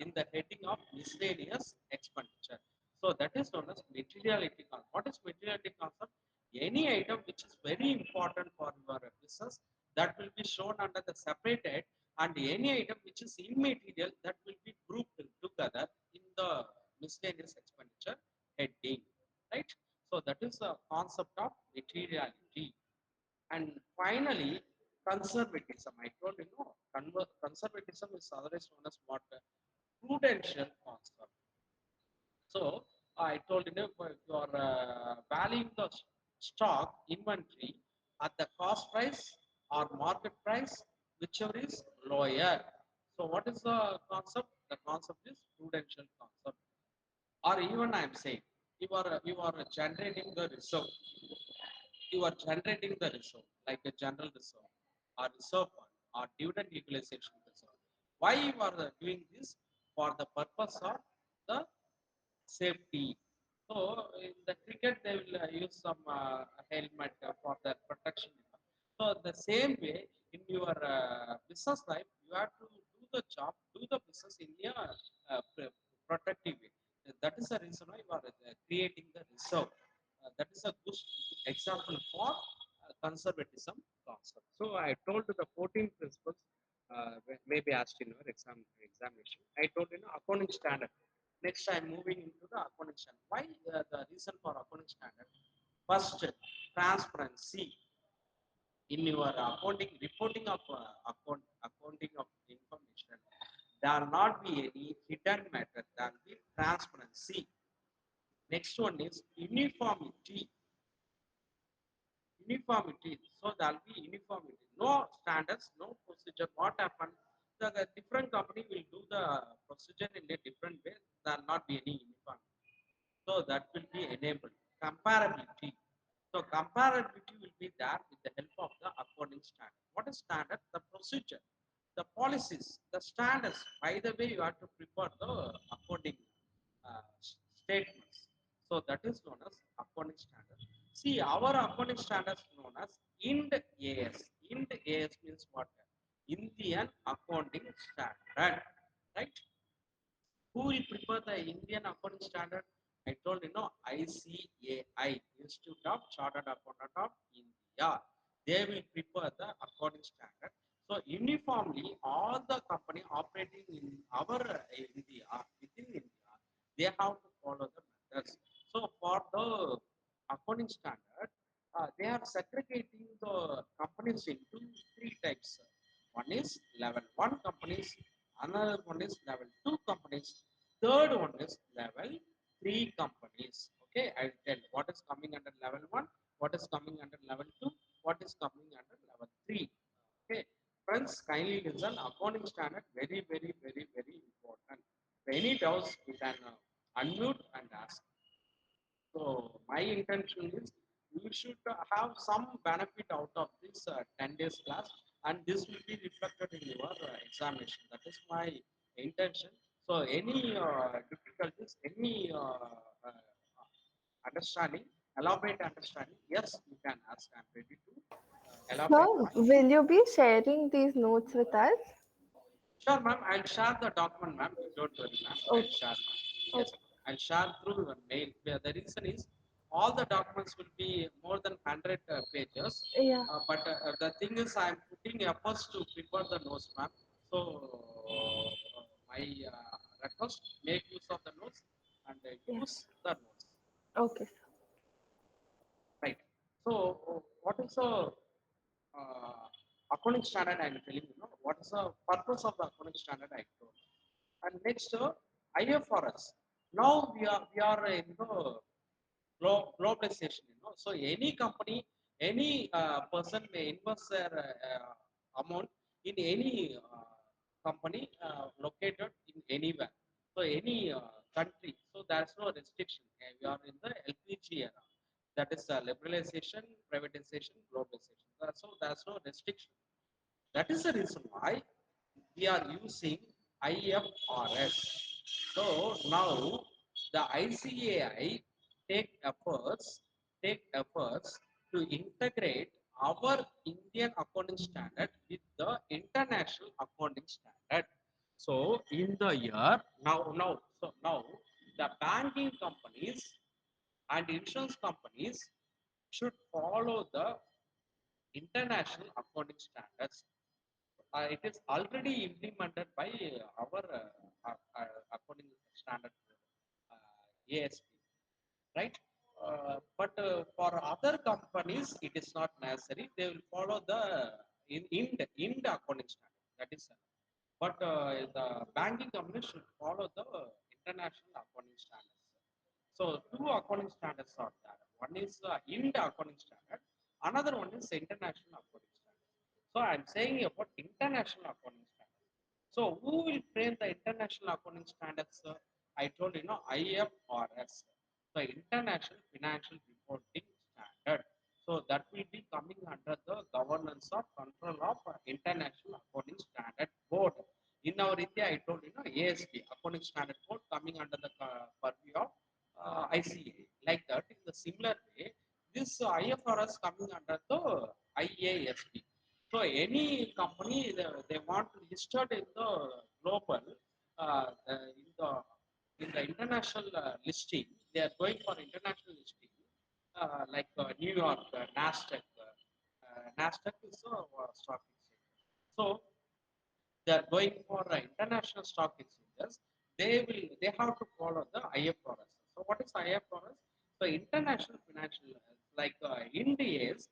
S1: in the heading of miscellaneous expenditure. So that is known as materiality concept. What is materiality concept? Any item which is very important for your business, that will be shown under the separate head, and any item which is immaterial, that will be grouped together in the miscellaneous expenditure heading. Right? So that is the concept of materiality. And finally, conservatism. I told you, no, conservatism is otherwise known as what? Prudential concept. So I told you, if you are valuing the stock inventory at the cost price or market price, whichever is lower. So what is the concept? The concept is prudential concept. Or even I am saying, you are generating the reserve, you are generating the reserve, like a general reserve or reserve fund or dividend utilization reserve. Why you are doing this? For the purpose of the safety. So in the cricket, they will use some helmet for the protection. So the same way in your business life, you have to do the job, do the business in a protective way. That is the reason why you are creating the reserve. That I told the 14 principles, maybe asked in your examination. I told accounting standard. Next, I'm moving into the accounting standard. Why the reason for accounting standard? First, transparency in your accounting reporting of accounting of information. There will not be any hidden matter. There will be transparency. Next one is uniformity. Uniformity. So there will be uniformity. No standards, no procedure. What happened? The different company will do the procedure in a different way. There will not be any uniformity. So that will be enabled. Comparability. So comparability will be there with the help of the accounting standard. What is standard? The procedure, the policies, the standards. By the way, you have to prepare the accounting statements. So that is known as accounting standard. See, our accounting standards known as IND AS. IND AS means what? Indian Accounting Standard, right? Who will prepare the Indian accounting standard? I told ICAI, Institute of Chartered Accountant of India. They will prepare the accounting standard. So uniformly, all the company operating in our India, within India, they have to follow the methods. So for the accounting standard, they are segregating the companies into three types. One is level one companies, another one is level two companies, third one is level three companies. Okay, I'll tell what is coming under level one, what is coming under level two, what is coming under level three. Okay, friends, kindly listen. Accounting standard very, very, very, very important. If any doubts, you can unmute and ask. So my intention is you should have some benefit out of this 10 days class, and this will be reflected in your examination. That is my intention. So any difficulties, any understanding, elaborate understanding, yes, you can ask. I'm ready to elaborate
S2: So,
S1: my.
S2: will you be sharing these notes with us?
S1: Sure, ma'am. I'll share the document, ma'am. Don't worry, ma'am. I'll
S2: Okay.
S1: share, ma'am. Yes,
S2: Okay.
S1: ma'am. I'll share through your mail. The reason is all the documents will be more than 100 pages.
S2: Yeah.
S1: But the thing is, I'm putting efforts to prepare the notes, ma'am. So, my request, make use of the notes and
S2: Yeah.
S1: use the notes.
S2: Okay.
S1: Right. So, what is the accounting standard I'm telling you? Know, what is the purpose of the accounting standard I told? And next, IFRS. Now we are in the globalization. So any company, any person may invest their amount in any company located in anywhere. So any country. So there's no restriction. We are in the LPG era. That is liberalization, privatization, globalization. So there's no restriction. That is the reason why we are using IFRS. So now the ICAI take efforts take efforts to integrate our Indian accounting standard with the international accounting standard. So in the year now the banking companies and insurance companies should follow the international accounting standards. It is already implemented by our according standard ASP, right? But for other companies, it is not necessary. They will follow the in the accounting standard. That is, the banking company should follow the international accounting standards. So two accounting standards are there. One is India accounting standard. Another one is international accounting standard. So I'm saying about international accounting standard. So who will frame the international accounting standards? I told IFRS, the International Financial Reporting Standard. So that will be coming under the governance of control of International Accounting Standard Board. In our India, I told ASB, Accounting Standard Board, coming under the purview of ICA. Like that, in the similar way, this IFRS coming under the IASB. So any company they want to listed in the global, uh, uh, in the in the international listing, they are going for international listing, like New York, Nasdaq, Nasdaq is a stock exchange. So they are going for international stock exchanges, they have to follow the IFRS. So what is IFRS? So international financial like India is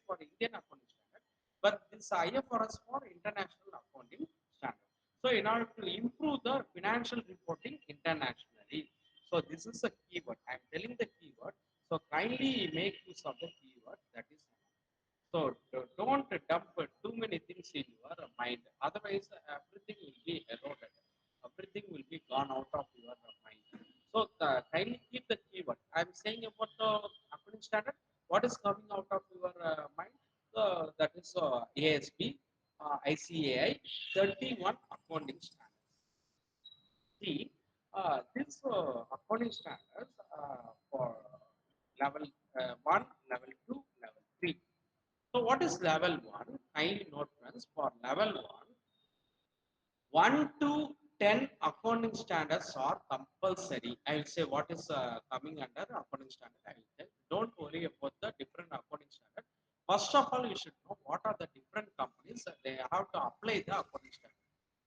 S1: for Indian accounting standard, but this IFRS for international accounting standard. So in order to improve the financial reporting internationally, so this is a keyword. I'm telling the keyword. So kindly make use of the keyword that is. So don't dump too many things in your mind. Otherwise, everything will be eroded. Everything will be gone out of your mind. So kindly keep the keyword. I'm saying about the accounting standard. What is coming out of your mind? That is ASB, ICAI 31 accounting standards. See, this accounting standards for level 1, level 2, level 3. So what is level 1? Kindly note friends, for level 1 to 10 accounting standards are compulsory. I will say what is coming under accounting standard. I will tell. Don't worry about the different accounting standard. First of all, you should know what are the different companies that they have to apply the accounting standard.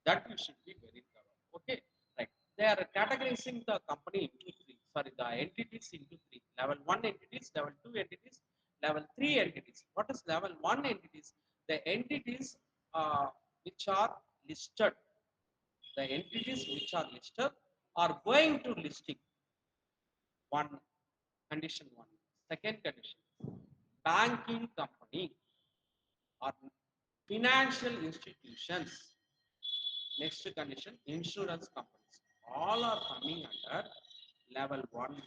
S1: That you should be very thorough. Okay, right. They are categorizing the company into three. Sorry, the entities into three. Level 1 entities, level 2 entities, level 3 entities. What is level 1 entities? The entities which are listed, the entities which are listed are going to listing. One condition one. Second condition, banking company or financial institutions. Next condition, insurance companies. All are coming under level 1.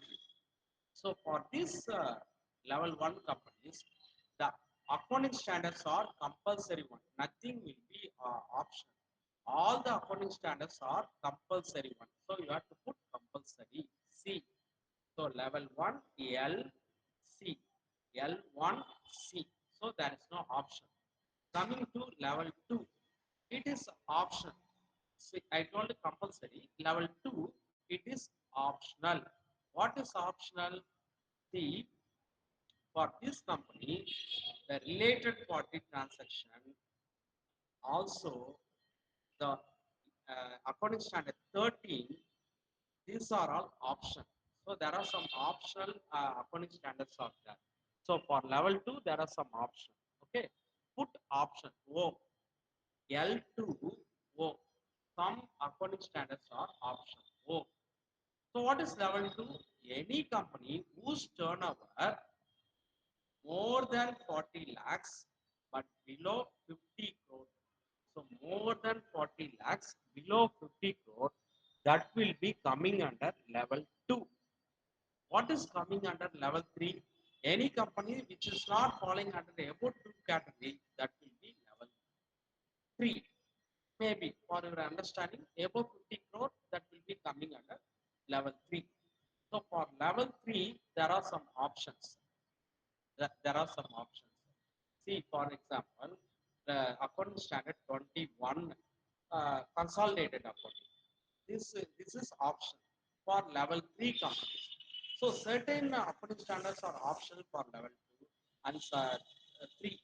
S1: So for this level 1 companies, the accounting standards are compulsory one. Nothing will be optional. All the accounting standards are compulsory one. So you have to put compulsory C. So level 1 L C, L1 C. So there is no option. Coming to level 2, it is option. See, I told you compulsory. Level 2, it is optional. What is optional? See, for this company, the related party transaction, also the according standard 13, these are all option. So there are some optional accounting standards of that. So for level 2, there are some option. Okay, put option O, L2 O. Some accounting standards are option O. So what is level 2? Any company whose turnover more than 40 lakhs but below 50 crore. So more than 40 lakhs below 50 crore, that will be coming under level 2. What is coming under level 3? Any company which is not falling under the above 2 category, that will be level 3. Maybe for your understanding, above 50 crore, that will be coming under level 3. So for level 3, there are some options. There are some options. See, for example, the accounting standard 21 consolidated accounting. This is option for level 3 companies. So certain accounting standards are optional for level 2 and 3.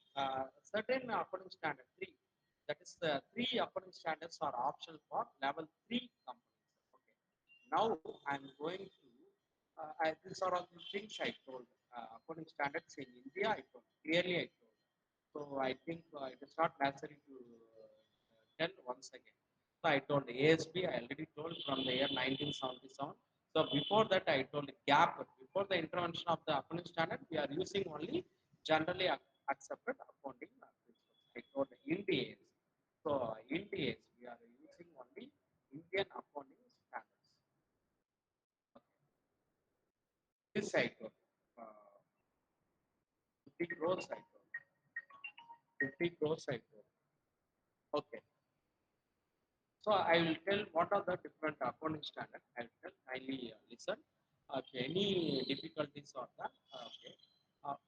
S1: Certain accounting standard 3, that is the 3 accounting standards are optional for level 3 companies. Okay. Now I'm going to these are all the things I told. According standards in India, I told clearly. I told. So I think it is not necessary to tell once again. So I told ASB. I already told from the year 1977. So before that, I told gap. Before the intervention of the accounting standard, we are using only generally accepted accounting principles. I told Ind So Ind we are using only Indian accounting standards. This I told. Uh, 50 crores I told. 50 crores I told. Okay. So I will tell what are the different accounting standards. I will tell kindly listen. Okay. Any difficulties or that? Okay.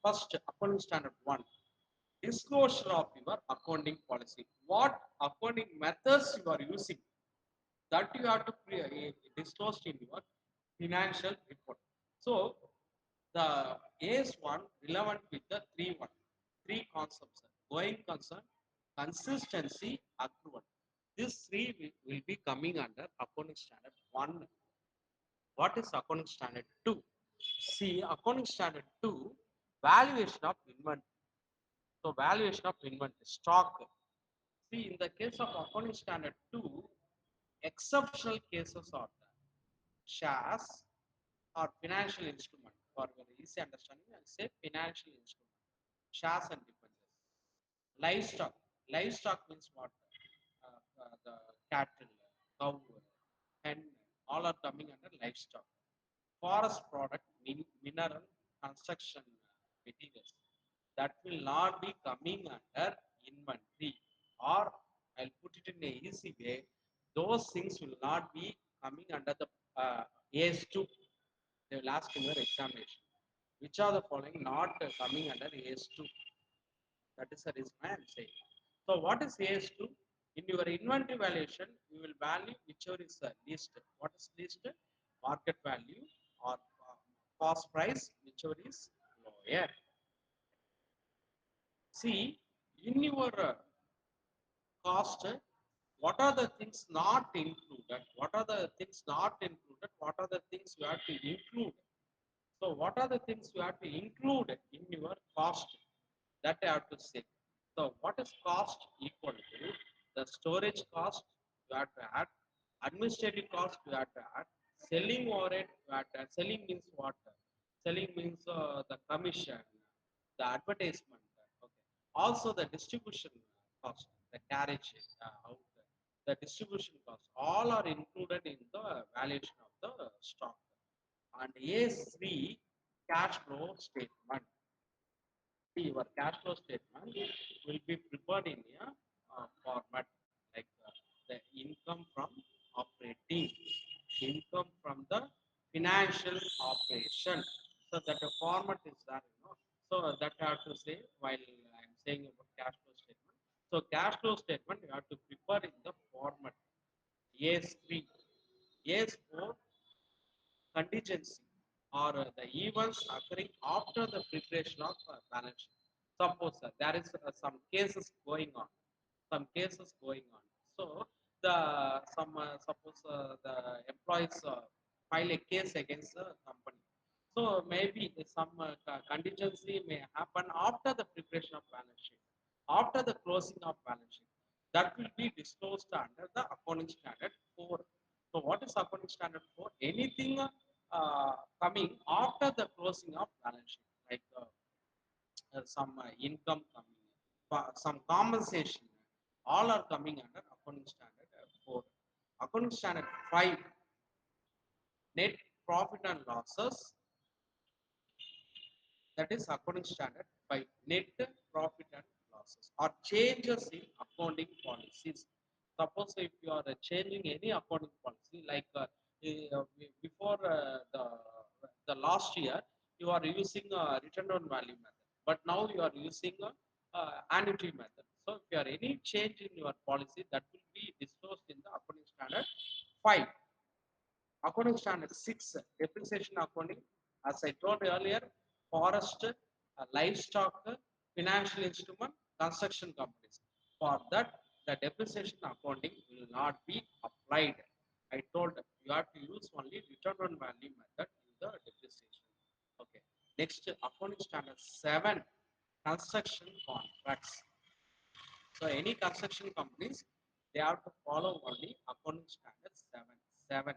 S1: First, accounting standard 1. Disclosure of your accounting policy. What accounting methods you are using, that you have to disclose in your financial report. So the AS1 relevant with the 3 1. three concepts: going concern, consistency, accrual. These three will be coming under accounting standard 1. What is accounting standard 2? See, accounting standard 2, valuation of inventory. So, valuation of inventory, stock. See, in the case of accounting standard 2, exceptional cases are there. Shares or financial instrument. For very easy understanding, I say financial instrument. Shares and dependents. Livestock. Livestock means what? The cattle, cow, hen, all are coming under livestock. Forest product, mineral, construction materials. That will not be coming under inventory. Or I'll put it in a easy way. Those things will not be coming under the AS2. They will ask in your examination. Which are the following not coming under AS2? That is the reason I am saying. So what is AS2? In your inventory valuation, you will value whichever is least. What is least? Market value or cost price, whichever is lower. See, in your cost, what are the things not included? What are the things not included? What are the things you have to include? So, what are the things you have to include in your cost? That I have to say. So, what is cost equal to? The storage cost you have to add, administrative cost you have to add, selling overhead you have to add. Selling means what? Selling means the commission, the advertisement. Okay. Also the distribution cost, the carriage out, the distribution cost, all are included in the valuation of the stock. And A3 cash flow statement. See, your cash flow statement will be prepared in a format like the income from operating, income from the financial operation. So that the format is there. So that I have to say while I am saying about cash flow statement. So cash flow statement you have to prepare in the format AS3, AS4 contingency or the events occurring after the preparation of balance sheet. Suppose there is some cases going on, some cases going on. So the some suppose the employees file a case against the company. So maybe some contingency may happen after the preparation of balance sheet, after the closing of balance sheet. That will be disclosed under the accounting standard 4. So what is accounting standard 4? Anything coming after the closing of balance sheet, like some income coming, some compensation, all are coming under accounting standard 4. Accounting standard 5, net profit and losses, that is accounting standard by net profit and losses or changes in accounting policies. Suppose if you are changing any accounting policy, like before the last year you are using a return on value method, but now you are using a annuity method. So if you are any change in your policy, that will be disclosed in the accounting standard 5. Accounting standard 6, depreciation accounting. As I told earlier, forest, livestock, financial instrument, construction companies. For that, the depreciation accounting will not be applied. I told you have to use only return on value method in the depreciation. Okay. Next, accounting standard 7, construction contracts. So any construction companies, they have to follow only accounting standard 7. 7.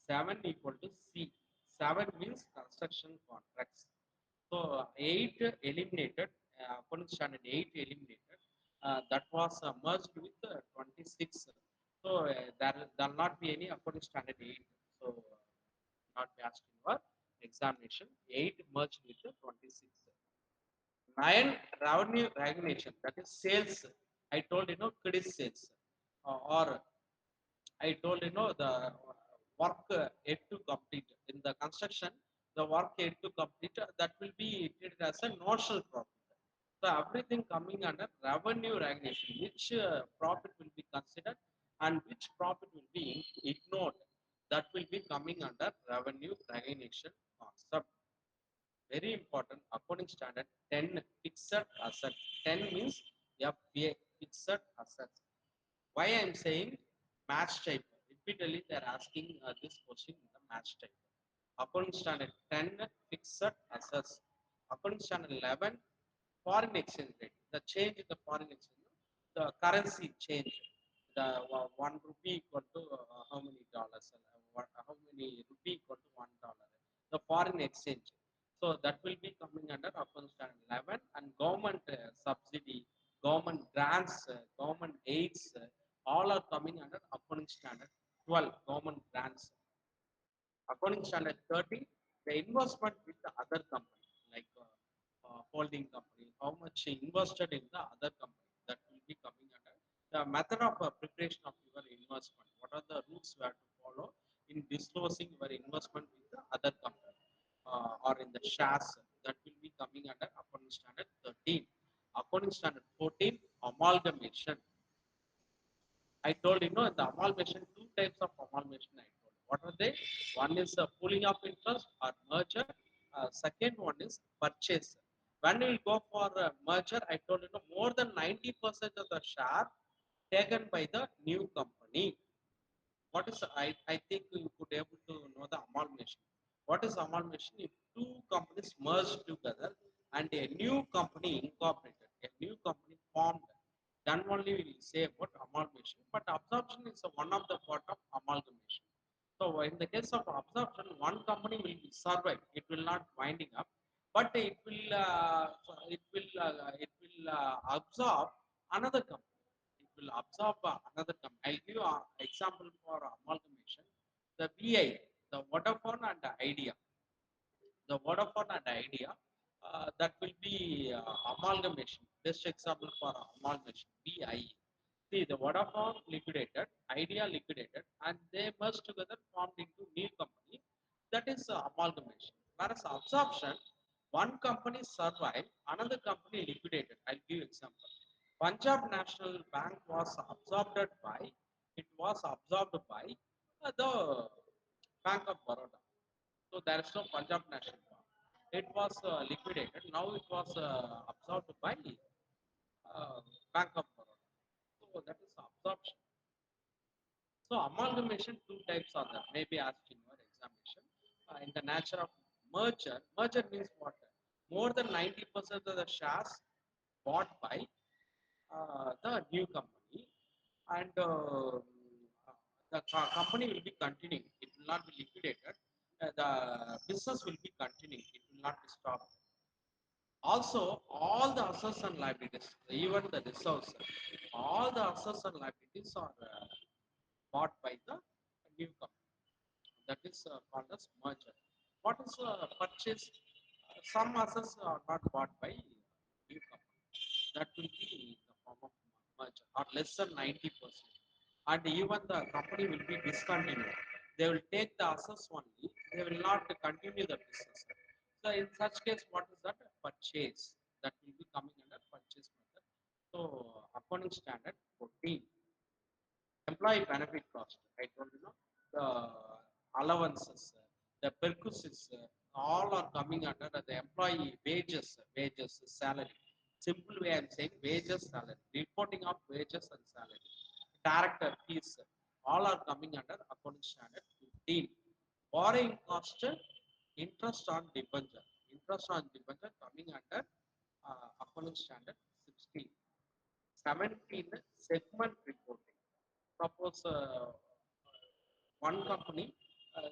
S1: 7 equal to C. 7 means construction contracts. So 8 eliminated, accounting standard 8 eliminated. That was merged with 26. So there will not be any accounting standard 8. So not be asked in your examination. 8 merged with 26. 9, revenue recognition, that is sales. I told credit sales, or I told the work yet to complete in the construction, the work yet to complete, that will be treated as a notional profit. So everything coming under revenue recognition, which profit will be considered and which profit will be ignored, that will be coming under revenue recognition concept. very important. Accounting standard 10 fixed asset. 10 means FA fixed assets. Why I am saying match type? Repeatedly they are asking this question in the match type. Accounting standard 10 fixed assets. Accounting standard 11 foreign exchange rate. The change in the foreign exchange, the currency change. The 1 rupee equal to how many dollars? How many rupee equal to $1? The foreign exchange. So that will be coming under accounting standard 11, and government subsidy, government grants, government aids, all are coming under accounting standard 12, government grants. Accounting standard 13, the investment with the other company, like holding company, how much invested in the other company, that will be coming under the method of preparation of your investment. What are the rules you have to follow in disclosing your investment with the other company or in the shares, that will be coming under accounting standard 13. Accounting standard 14, amalgamation. I told the amalgamation, two types of amalgamation I told. What are they? One is pooling of interest or merger. Second one is purchase. When we go for merger, I told more than 90% of the share taken by the new company. What is I think you could able to know the amalgamation. What is amalgamation? If two companies merge together and a new company incorporated, a new company formed, then only we will say about amalgamation. But absorption is one of the part of amalgamation. So in the case of absorption, one company will survive; it will not winding up, but it will absorb another company. It will absorb another company. I'll give you an example for amalgamation. The VI, the Vodafone and the Idea. The Vodafone and Idea, that will be amalgamation. Best example for amalgamation, VI. See, the Vodafone liquidated, Idea liquidated, and they merged together, formed into new company. That is amalgamation. Whereas absorption, one company survived, another company liquidated. I'll give you example. Punjab National Bank was absorbed by, it was absorbed by the Bank of Baroda. So there is no Punjab National Bank. It was liquidated. Now it was absorbed by Bank of Baroda. So that is absorption. So amalgamation, two types are there. Maybe asked in your examination. In the nature of merger, merger means what? More than 90% of the shares bought by the new company, and the company will be continuing. It will not be liquidated. The business will be continuing. It will not be stopped. Also, all the assets and liabilities, even the reserves, all the assets and liabilities are bought by the new company. That is called as merger. What is purchase? Some assets are not bought by new company. That will be in the form of merger or less than 90%. And even the company will be discontinued. They will take the assets only. They will not continue the business. So in such case, what is that? Purchase. That will be coming under purchase method. So accounting standard 14. Employee benefit cost. I told the allowances, the perquisites, all are coming under the employee wages, salary. Simple way I'm saying wages, salary, reporting of wages and salary, director fees, all are coming under accounting standard 15. Borrowing cost, interest on debenture, coming under accounting standard 16. 17, segment reporting. Suppose one company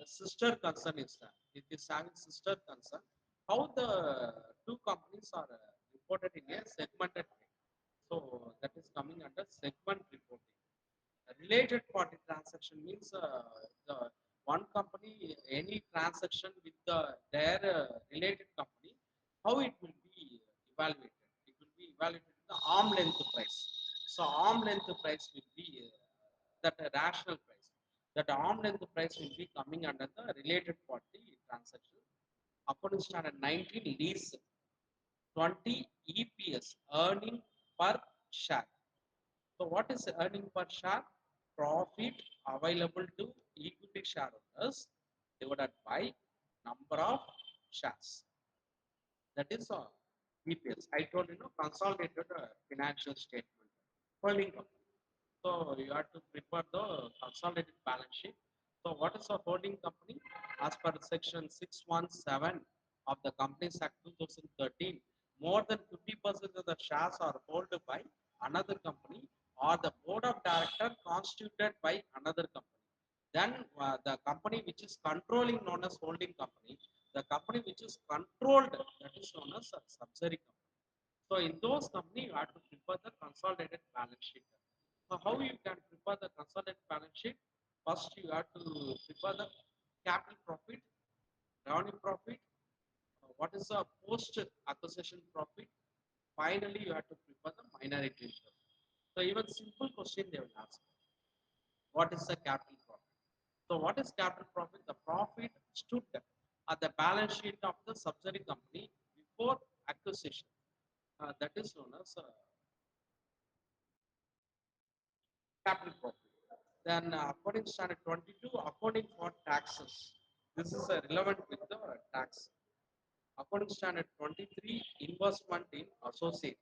S1: sister concern is that it is having sister concern, how the two companies are reported in a segmented way. So that is coming under segment reporting. Related party transaction means the one company, any transaction with their related company, how it will be evaluated. It will be evaluated in the arm length price. So arm length price will be that rational price. That arm length price will be coming under the related party transaction. According to standard 19, lease. 20, EPS, earning per share. So what is earning per share? Profit available to equity shareholders divided by number of shares. That is EPS. I told consolidated financial statement, holding company. So you have to prepare the consolidated balance sheet. So what is a holding company? As per section 617 of the Companies Act 2013, more than 50% of the shares are held by another company or the board of directors constituted by another company. Then the company which is controlling known as holding company, the company which is controlled that is known as a subsidiary company. So in those company, you have to prepare the consolidated balance sheet. So how you can prepare the consolidated balance sheet? First, you have to prepare the capital profit, revenue profit, what is the post acquisition profit. Finally, you have to prepare the minority interest. So even simple question they will ask. What is the capital profit? So what is capital profit? The profit stood at the balance sheet of the subsidiary company before acquisition. That is known as capital profit. Then according to standard 22, accounting for taxes. This is relevant with the tax. According to standard 23, investment in associate.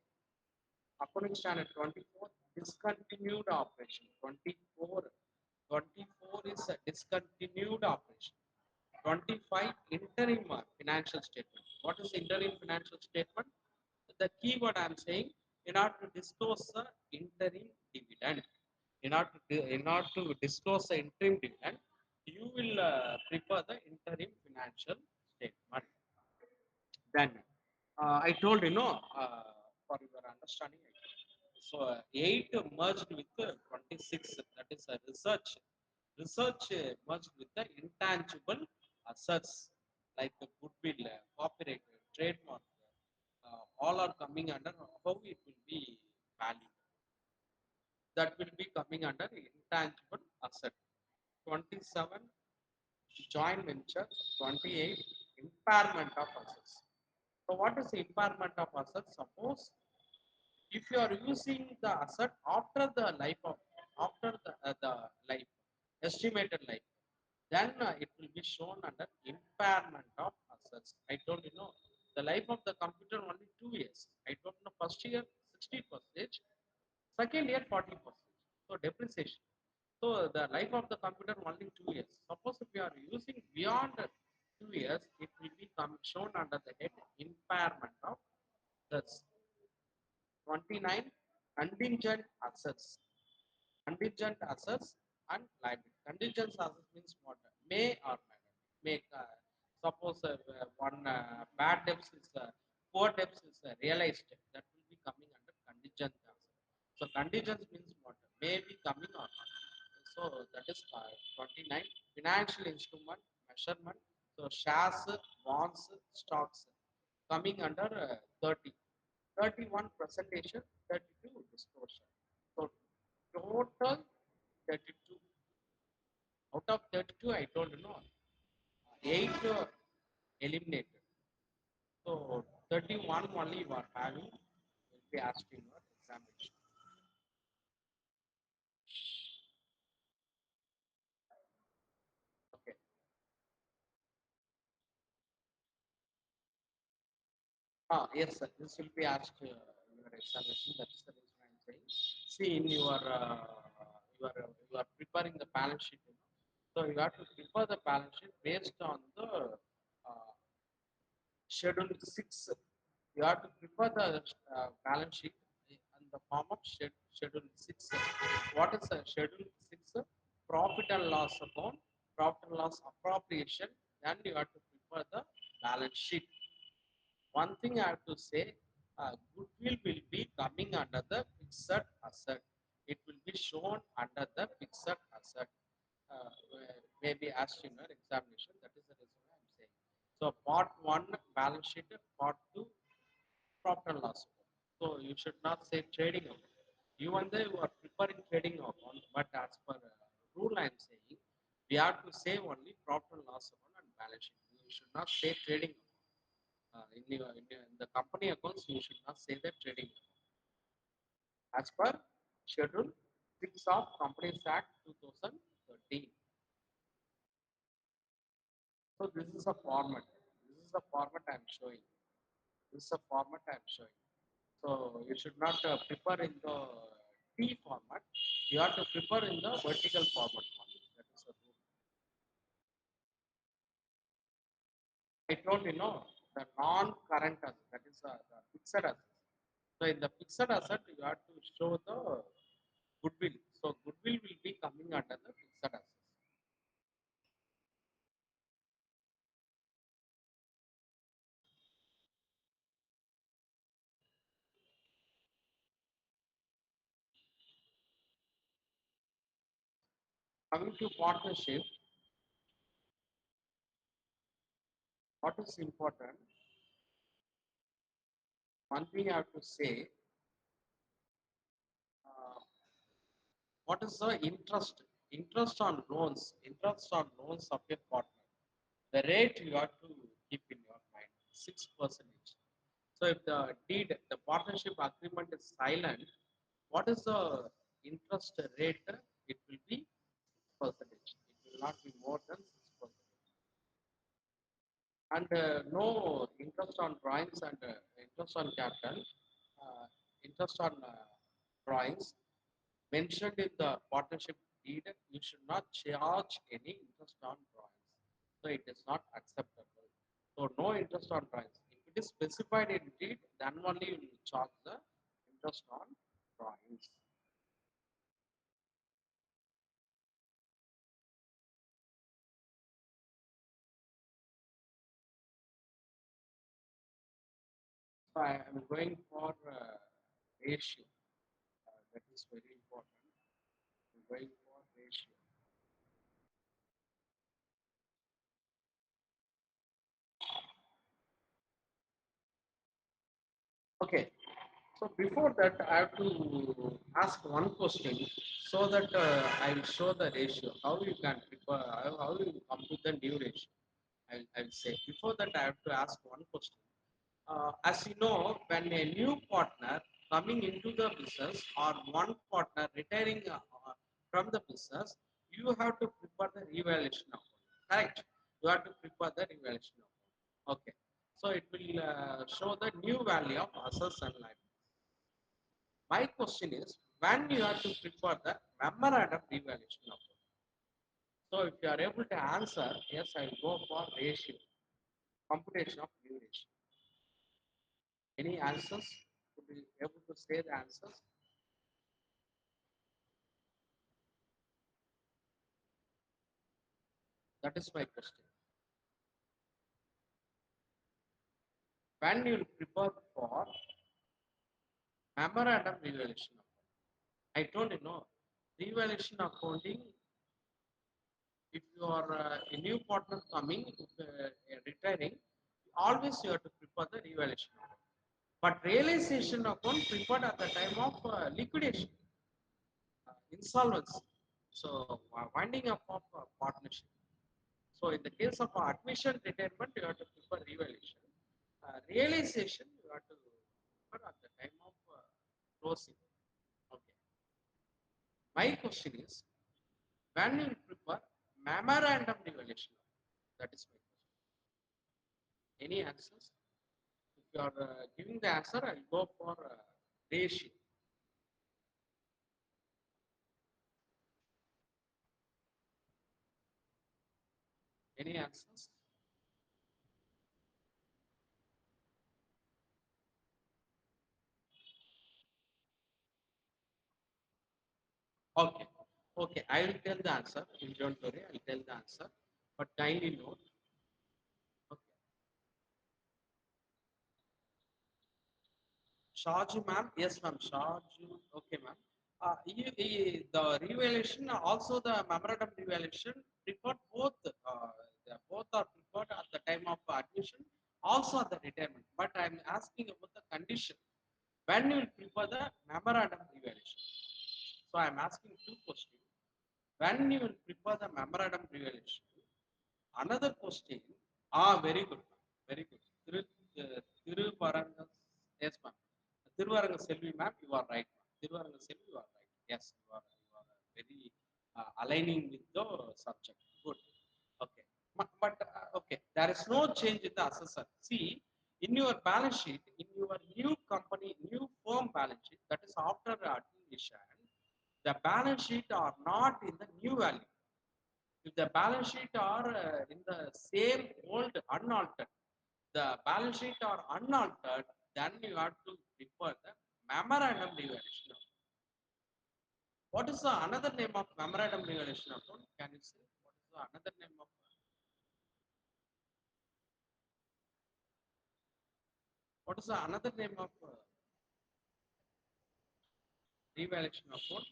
S1: According to standard 24, discontinued operation. 24 is a discontinued operation. 25, interim financial statement. What is interim financial statement? The keyword I'm saying, in order to disclose the interim dividend, in order to disclose the interim dividend, you will prepare the interim financial statement. Then I told for your understanding. So 8 merged with 26. That is a research. Research merged with the intangible assets like the goodwill, copyright, trademark. All are coming under how it will be valued. That will be coming under intangible asset. 27 joint venture. 28 impairment of assets. So what is impairment of assets? Suppose if you are using the asset after the life estimated life, then it will be shown under impairment of assets. I told the life of the computer only 2 years. I told first year 60%, second year 40%. So depreciation. So the life of the computer only 2 years. Suppose if you are using beyond 2 years, it will be shown under the head impairment of assets. 29 contingent assets. Contingent assets and liability. Contingent assets means what? May or may not. May suppose one bad debts is poor debts is realized, that will be coming under contingent assets. So contingent means what? May be coming or not. So that is 29 financial instrument measurement. So shares, bonds, stocks coming under 30. 31 presentation, 32 disclosure. So total 32. Out of 32, I told 8 eliminated. So 31 only you are having, will be asked in your examination. Okay. Yes, sir. This will be asked in your examination. That's the reason I'm saying. See, in you are preparing the balance sheet. So you have to prepare the balance sheet based on the uh, Schedule 6. You have to prepare the balance sheet in the form of Schedule 6. What is a Schedule 6? Profit and loss account, profit and loss appropriation. Then you have to prepare the balance sheet. One thing I have to say, goodwill will be coming under the fixed asset. It will be shown under the fixed asset. Uh, Maybe asked in your examination. That is the reason I am saying. So part one balance sheet, part two profit and loss account. So you should not say trading account. Even though you are preparing trading account, but as per rule I am saying, we have to say only profit and loss account and balance sheet. You should not say trading account. In the company accounts, you should not say the trading account. As per Schedule 6 of Companies Act 2013. So this is a format. This is the format I am showing. This is a format I'm showing. So you should not prepare in the T format. You have to prepare in the vertical format only. That is a rule. I told you know the non-current asset. That is the fixed asset. So in the fixed asset, you have to show the goodwill. So goodwill will be coming under the fixed assets. Coming to partnership, what is important? One thing I have to say, uh, what is the interest? Interest on loans of your partner. The rate you have to keep in your mind, 6%. So if the deed, the partnership agreement is silent, what is the interest rate? It will be 6%. It will not be more than 6%. And no interest on drawings and interest on capital, uh, interest on drawings mentioned in the partnership deed. You should not charge any interest on drawings. So it is not acceptable. So no interest on drawings. If it is specified in deed, then only you will charge the interest on drawings. So I am going for ratio. That is very important. I'm going for ratio. Okay. So before that, I have to ask one question so that I will show the ratio. How you can prepare, how you come to the new ratio. I'll say. Before that, I have to ask one question. As you know, when a new partner coming into the business or one partner retiring from the business, you have to prepare the revaluation account. Correct? You have to prepare the revaluation account. Okay. So it will show the new value of assets and liabilities. My question is, when you have to prepare the memorandum revaluation account. So if you are able to answer, yes, I will go for ratio, computation of new ratio. Any answers? Could you be able to say the answers? That is my question. When you prepare for memorandum revaluation account, I told you no, revaluation accounting, if you are a new partner coming, retiring, always you have to prepare the revaluation account. But realization account prepared at the time of liquidation, insolvency. So winding up of partnership. So in the case of admission retirement, you have to prepare revaluation. Realization, you have to prepare at the time of closing. Okay. My question is, when you prepare memorandum revaluation? That is my question. Any answers? If you are giving the answer, I'll go for ratio. Any answers? Okay. Okay. I will tell the answer. You don't worry. I'll tell the answer. But kindly note. Okay. Shaju ma'am, yes ma'am, Shaju, okay ma'am. The revaluation, also the memorandum revaluation, preferred both, both are preferred at the time of admission, also at the retirement. But I'm asking about the condition. When you will prefer the memorandum revaluation? So I'm asking two questions. When you will prefer the memorandum revaluation? Another question. Very good, ma'am. Very good. Thiruvaranga, yes, ma'am. Thiruvaranga Selvi, ma'am, you are right, ma'am. Thiruvaranga Selvi, you are right. Yes, you are very aligning with the subject. Good. Okay. But okay, there is no change in the assessor. See, in your balance sheet, in your new company, new firm balance sheet, that is after acquisition, the balance sheet are not in the new value. If the balance sheet are in the same old unaltered, the balance sheet are unaltered, then you have to refer the memorandum revaluation. What is the another name of memorandum revaluation account? Can you say what is the another name of what is the another name of revaluation account?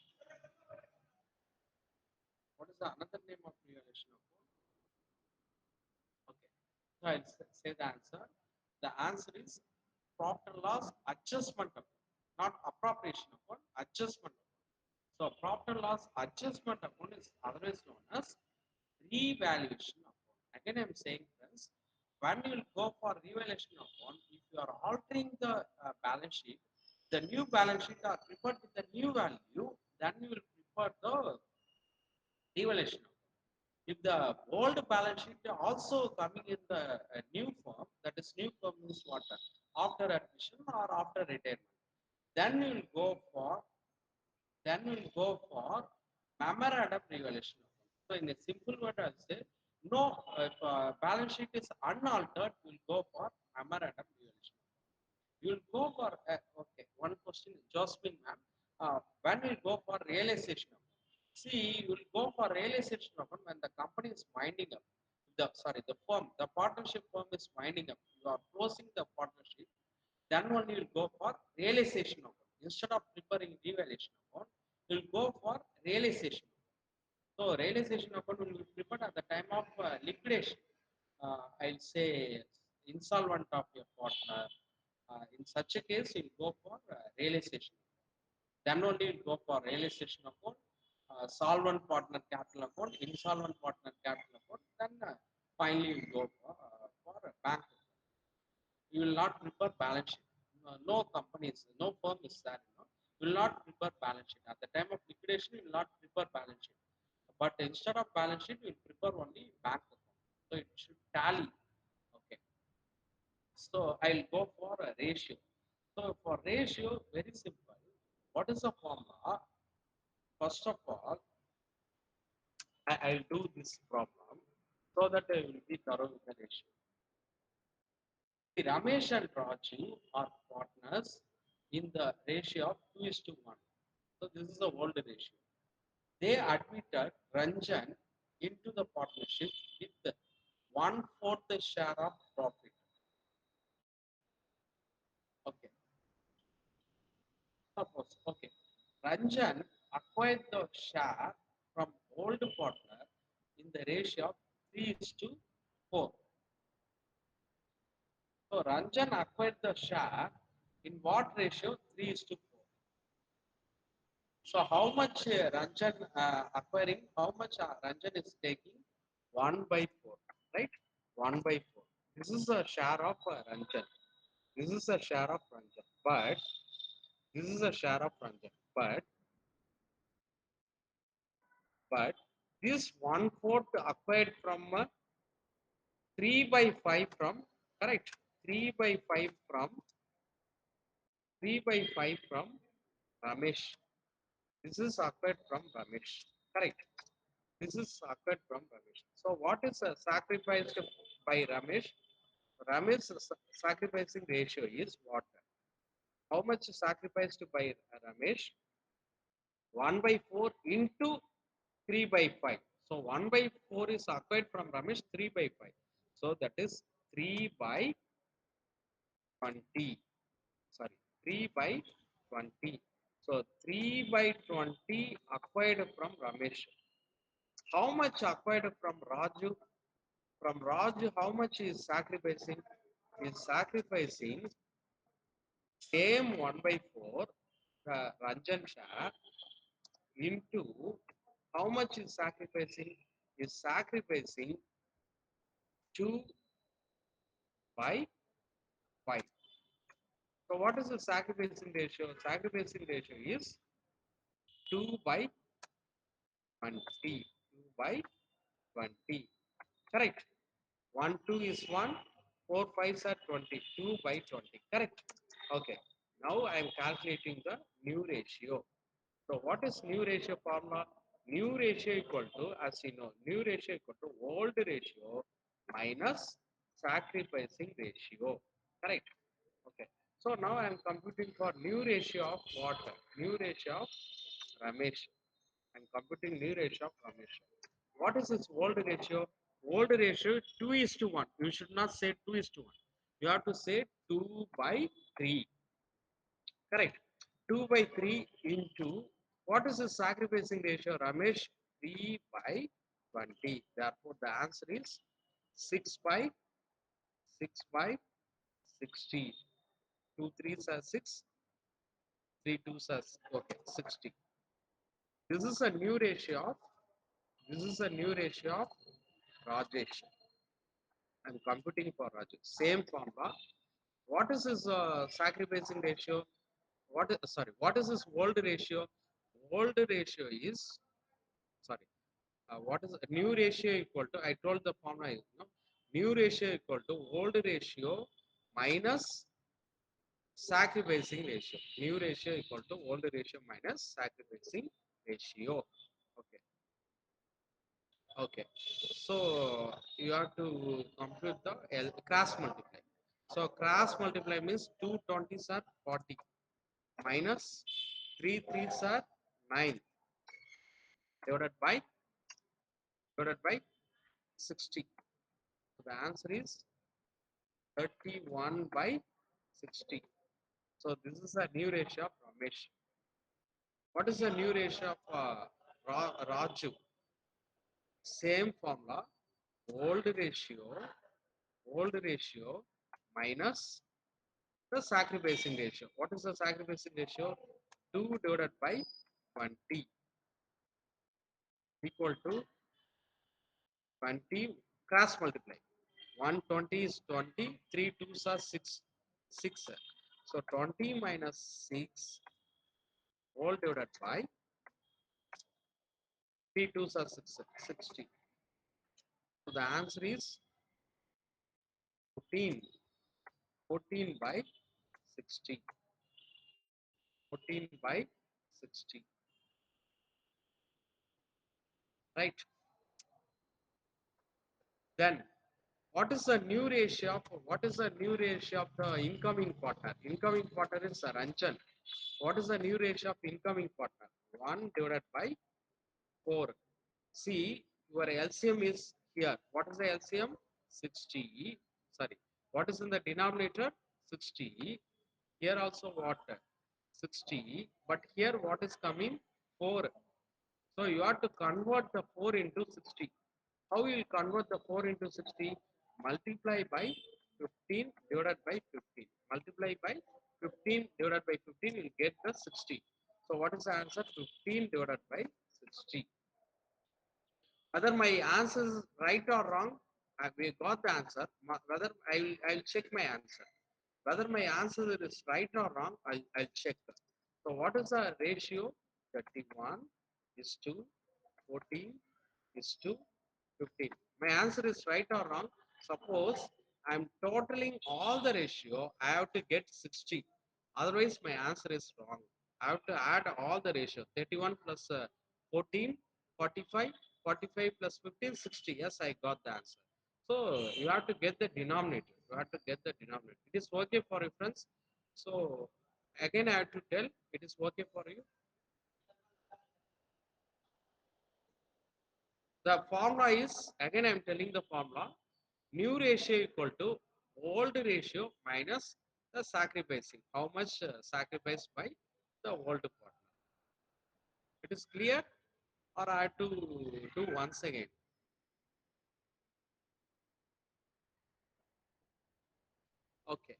S1: What is the another name of revaluation account? Okay, so I'll say the answer. The answer is profit and loss adjustment account, not appropriation account, adjustment account. So profit and loss adjustment account is otherwise known as revaluation account. Again, I'm saying this. When you will go for revaluation account, if you are altering the balance sheet, the new balance sheet are prepared with the new value, then you will prefer the revaluation account. If the old balance sheet also coming in the new form, that is new form means what? After admission or after retirement, then you will go for memorandum revaluation account. So in a simple word, I'll say no. If balance sheet is unaltered, we'll go for memorandum revaluation. You'll go for okay. One question, Josephine ma'am. When we go for realization account, see, you will go for realization account when the company is winding up. The firm, the partnership firm is winding up. You are closing the partnership. Then only you will go for realization account. Instead of preparing revaluation account, you will go for realization. So realization account will be prepared at the time of liquidation. I'll say insolvent of your partner. In such a case, you'll go for realization. Then only you'll go for realization account, solvent partner capital account, insolvent partner capital account. Then finally you go for a bank. You will not prepare balance sheet. No companies, no firm is there. You will not prepare balance sheet. At the time of liquidation, you will not prepare balance sheet. But instead of balance sheet, you will prepare only bank account. So it should tally. Okay. So I'll go for a ratio. So for ratio, very simple. What is the formula? First of all, I'll do this problem so that I will be thorough with the ratio. Ramesh and Raju are partners in the ratio of 2:1. So this is the old ratio. They admitted Ranjan into the partnership with 1/4 share of profit. Okay. Suppose, okay. Ranjan acquired the share from old partner in the ratio of 3:4. So Ranjan acquired the share in what ratio? 3:4. So how much Ranjan acquiring? How much Ranjan is taking? 1/4, right? 1/4. This is a share of Ranjan. This is a share of Ranjan. But this is a share of Ranjan. But this 1/4 acquired from 3/5 from correct. 3/5 from 3/5 from Ramesh. This is acquired from Ramesh. Correct. This is acquired from Ramesh. So what is sacrificed by Ramesh? Ramesh sacrificing ratio is what? How much sacrificed by Ramesh? 1/4 into 3/5. So 1/4 is acquired from Ramesh 3/5. So that is 3/20. Sorry, 3/20. So 3/20 acquired from Ramesh. How much acquired from Raju? From Raju, how much is sacrificing? Is sacrificing same 1/4 Ranjan share into how much is sacrificing? Is sacrificing 2/5. So what is the sacrificing ratio? Sacrificing ratio is 2/20. 2/20. Correct. 1 2 is 1. 4 5s are 22 by 20. Correct? Okay. Now I am calculating the new ratio. So what is new ratio formula? New ratio equal to, as you know, new ratio equal to old ratio minus sacrificing ratio. Correct? Okay. So now I am computing for new ratio of what? New ratio of Ramesh. I am computing new ratio of Ramesh. What is this old ratio? Old ratio 2 is to 1. You should not say 2 is to 1. You have to say 2 by 3. Correct. 2 by 3 into what is the sacrificing ratio? Ramesh 3 by 20. Therefore, the answer is 6 by 6 by 60. 2 3s are 6, 3 2s are okay, 60. This is a new ratio of Rajesh. I'm computing for Rajesh. Same formula. What is his sacrificing ratio? What is his old ratio? Old ratio is sorry. What is new ratio equal to? I told the formula is new ratio equal to old ratio minus sacrificing ratio. New ratio equal to old ratio minus sacrificing ratio. Okay. Okay. So you have to compute the cross multiply. So cross multiply means 2 20s are 40 minus 3 3s are 9 divided by 60. So the answer is 31 by 60. So this is a new ratio of Ramesh. What is the new ratio of Raju? Same formula, old ratio, minus the sacrificing ratio. What is the sacrificing ratio? 2 divided by 20 equal to 20 cross multiply. 120 is 20, 3 2s are 6. 6. So 20 minus 6 whole divided by 3 2s are 6, 60. So the answer is 14, 14 by 60. 14 by 60. Right. Then what is the new ratio of the incoming partner? Incoming partner is Ranjan. What is the new ratio of incoming partner? 1 divided by 4. See, your LCM is here. What is the LCM? 60. Sorry. What is in the denominator? 60. Here also what? 60. But here what is coming? 4. So you have to convert the 4 into 60. How you will convert the 4 into 60? Multiply by 15 divided by 15. Multiply by 15 divided by 15, you will get the 60. So what is the answer? 15 divided by 60. Whether my answer is right or wrong, we got the answer. Whether I'll check my answer. Whether my answer is right or wrong, I'll check. So what is the ratio? 31 is to 14 is to 15. My answer is right or wrong. Suppose I'm totaling all the ratio, I have to get 60. Otherwise, my answer is wrong. I have to add all the ratio. 31 plus 14, 45, 45 plus 15, 60. Yes, I got the answer. So you have to get the denominator. You have to get the denominator. It is okay for reference. So again, I have to tell it is okay for you. The formula is, again I am telling the formula, new ratio equal to old ratio minus the sacrificing. How much sacrificed by the old partner. It is clear, or I have to do once again? Okay,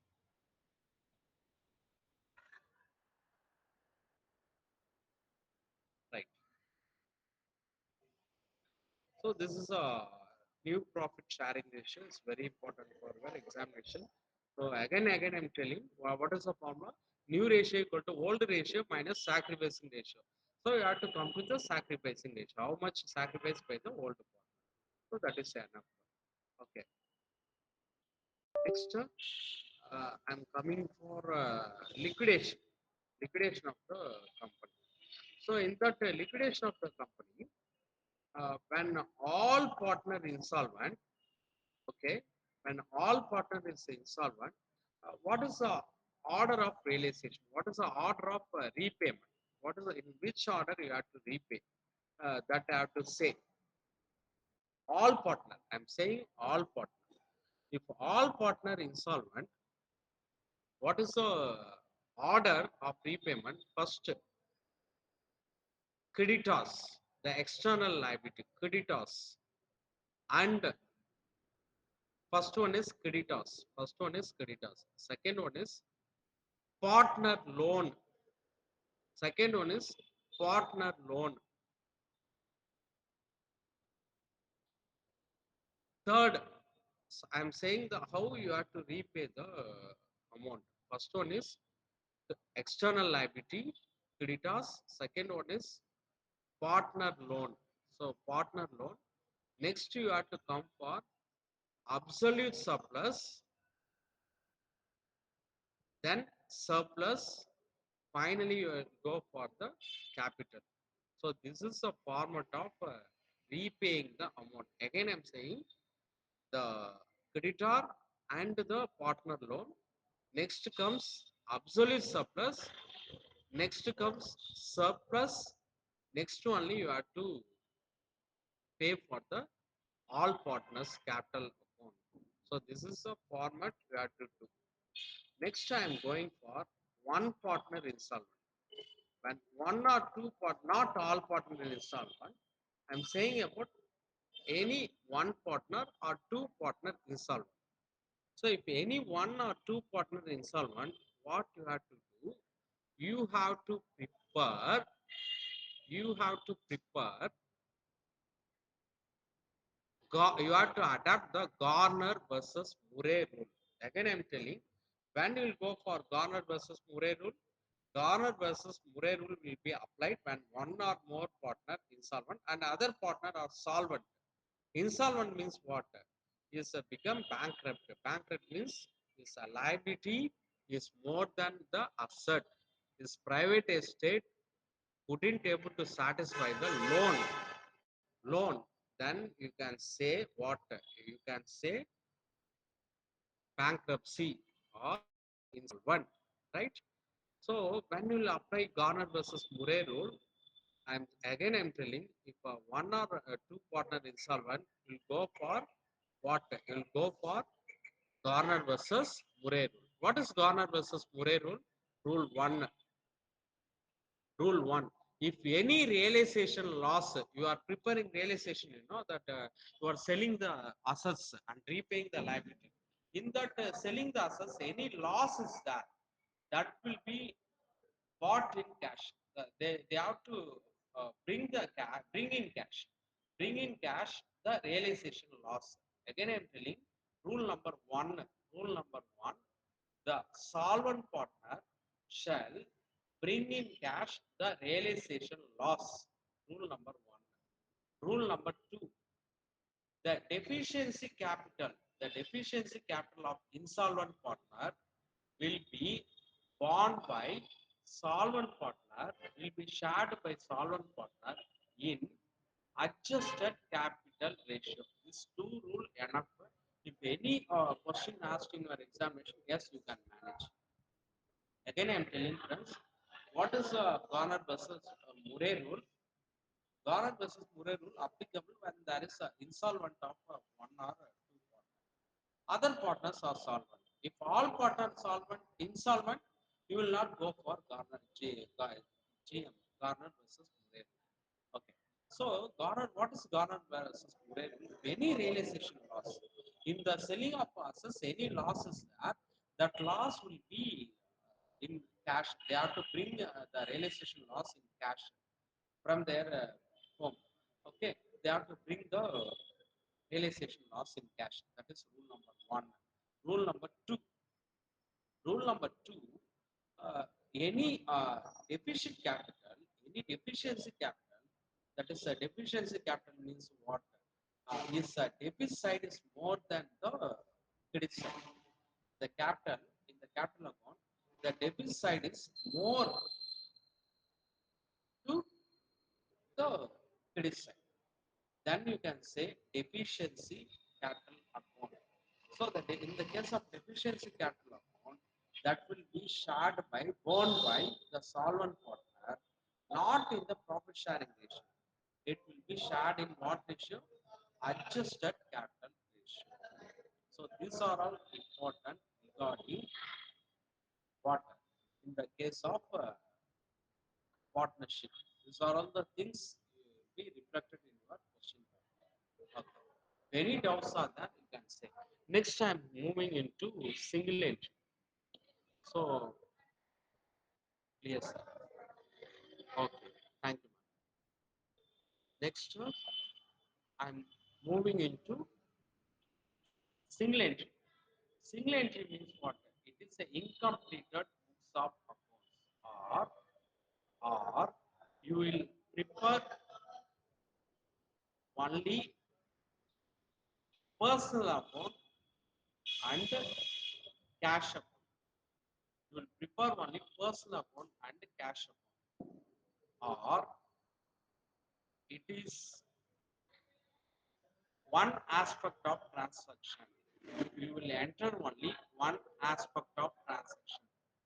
S1: right. So this is a new profit sharing ratio. It's very important for your examination. So again I'm telling what is the formula? New ratio equal to old ratio minus sacrificing ratio. So you have to compute the sacrificing ratio. How much sacrificed by the old partner? So that is enough. Okay. Next, I'm coming for liquidation of the company. So in that liquidation of the company, when all partner insolvent, okay, when all partner is insolvent, what is the order of realization? What is the order of repayment? What is in which order you have to repay? That I have to say all partner. I'm saying all partner. If all partner insolvent, what is the order of repayment? First, creditors, the external liability, creditors, and first one is creditors. First one is creditors. Second one is partner loan. Second one is partner loan. Third, I'm saying the how you have to repay the amount. First one is the external liability, creditors. Second one is partner loan. So partner loan. Next, you have to come for absolute surplus, then surplus. Finally, you will go for the capital. So this is a format of repaying the amount. Again, I'm saying the creditor and the partner loan. Next comes absolute surplus. Next comes surplus. Next only you have to pay for the all partners capital account. So this is a format you have to do. Next I am going for one partner insolvent. When one or two part, not all partner insolvent, I'm saying about any one partner or two partner insolvent. So if any one or two partner insolvent, what you have to do? You have to prepare. You have to prepare. You have to adapt the Garner versus Murray rule. Again, I'm telling. When you will go for Garner versus Murray rule, Garner versus Murray rule will be applied when one or more partner insolvent and other partner are solvent. Insolvent means what? Is become bankrupt. Bankrupt means is a liability is more than the asset. Is private estate couldn't able to satisfy the loan. Then you can say what? You can say bankruptcy or insolvent, right? So when you will apply Garner versus Murray rule, I'm telling if one or two partner insolvent will go for what? Will go for Garner versus Murray rule. What is Garner versus Murray rule? Rule one. Rule one. If any realization loss, you are preparing realization, you know that you are selling the assets and repaying the liability. In that selling the assets, any loss is there, that will be bought in cash. They have to bring in cash. Bring in cash the realization loss. Again, I'm telling rule number one. Rule number one: the solvent partner shall bring in cash the realization loss. Rule number one. Rule number two: the deficiency capital of insolvent partner will be borne by solvent partner, will be shared by solvent partner in adjusted capital ratio. These two rule enough. If any question asked in your examination, yes, you can manage. Again, I am telling friends, what is Garner versus Murray rule? Garner versus Murray rule applicable when there is an insolvent of one or two partners. Other partners are solvent. If all partners solvent, insolvent, you will not go for GM, Garner versus Murray rule. Okay. So Garner, what is Garner versus Murray rule? Any realization loss in the selling of assets, any loss is there, that loss will be in cash. They have to bring the realization loss in cash from their home. Okay, they have to bring the realization loss in cash. That is rule number one. Rule number two. Rule number two. Uh, any deficient capital, any deficiency capital. That is a deficiency capital means what? Is deficit side is more than the credit side. the capital in the capital account, the debit side is more to the credit side. Then you can say deficiency capital account. So that in the case of deficiency capital account, that will be shared by borne by the solvent partner, not in the profit sharing ratio. It will be shared in what ratio? Adjusted capital ratio. So these are all important regarding what in the case of partnership. These are all the things be reflected in your question. Okay. Any doubts are there, you can say. Next, I'm moving into single entry. So, yes, sir. Okay, thank you. Next, I'm moving into single entry. Single entry means what? It is an incompleted books of accounts, or you will prepare only personal account and cash account. You will prepare only personal account and cash account, or it is one aspect of transaction. You will enter only one aspect of transaction.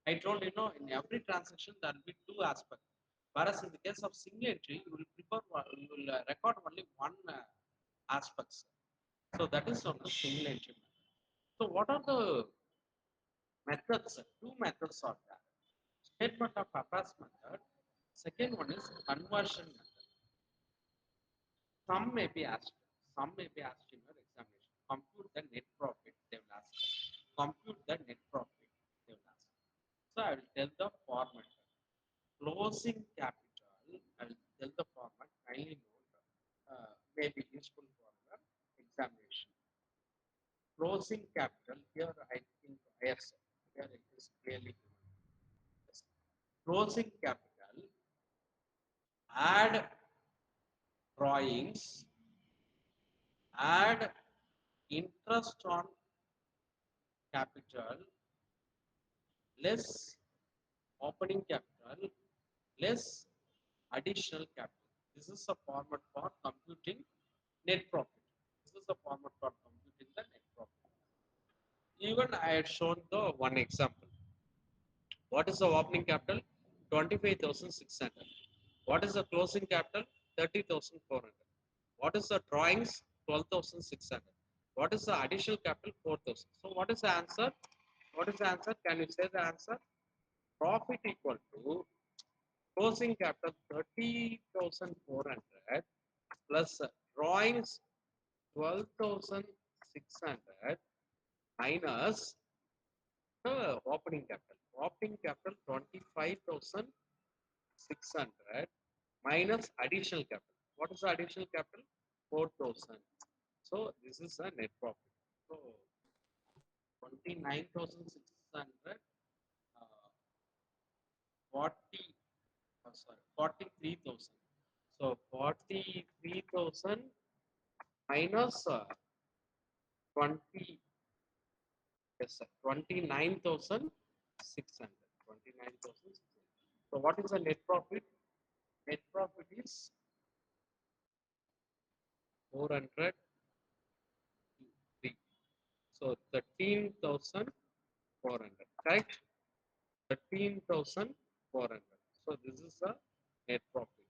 S1: I told you know in every transaction there will be two aspects. Whereas in the case of single entry, you will you will record only one aspects. So that is on the single entry. So what are the methods? Two methods are there. Statement of affairs method. Second one is conversion method. Some may be asked. Some may be asked in your examination. Compute the net profit. They will ask. Compute the net profit. They will ask. So I will tell the format. Closing capital. I will tell the format. Kindly note. May be useful for the examination. Closing capital. Here I think yes. Here it is clearly given. Yes. Closing capital. Add drawings. Add interest on capital less opening capital less additional capital. This is a format for computing net profit. This is a format for computing the net profit. Even I had shown the one example. What is the opening capital? 25,600. What is the closing capital? 30,400. What is the drawings? 12,600. What is the additional capital? 4,000. So what is the answer? What is the answer? Can you say the answer? Profit equal to closing capital 30,400 plus drawings 12,600 minus the opening capital. Opening capital 25,600 minus additional capital. What is the additional capital? 4,000. So this is a net profit. So 29,600 40 sorry 43,000. So 43,000 minus 20 yes sir 29,600. 29,600. So what is the net profit? Net profit is 403. So 13,400. Correct? 13,400. So this is the net profit.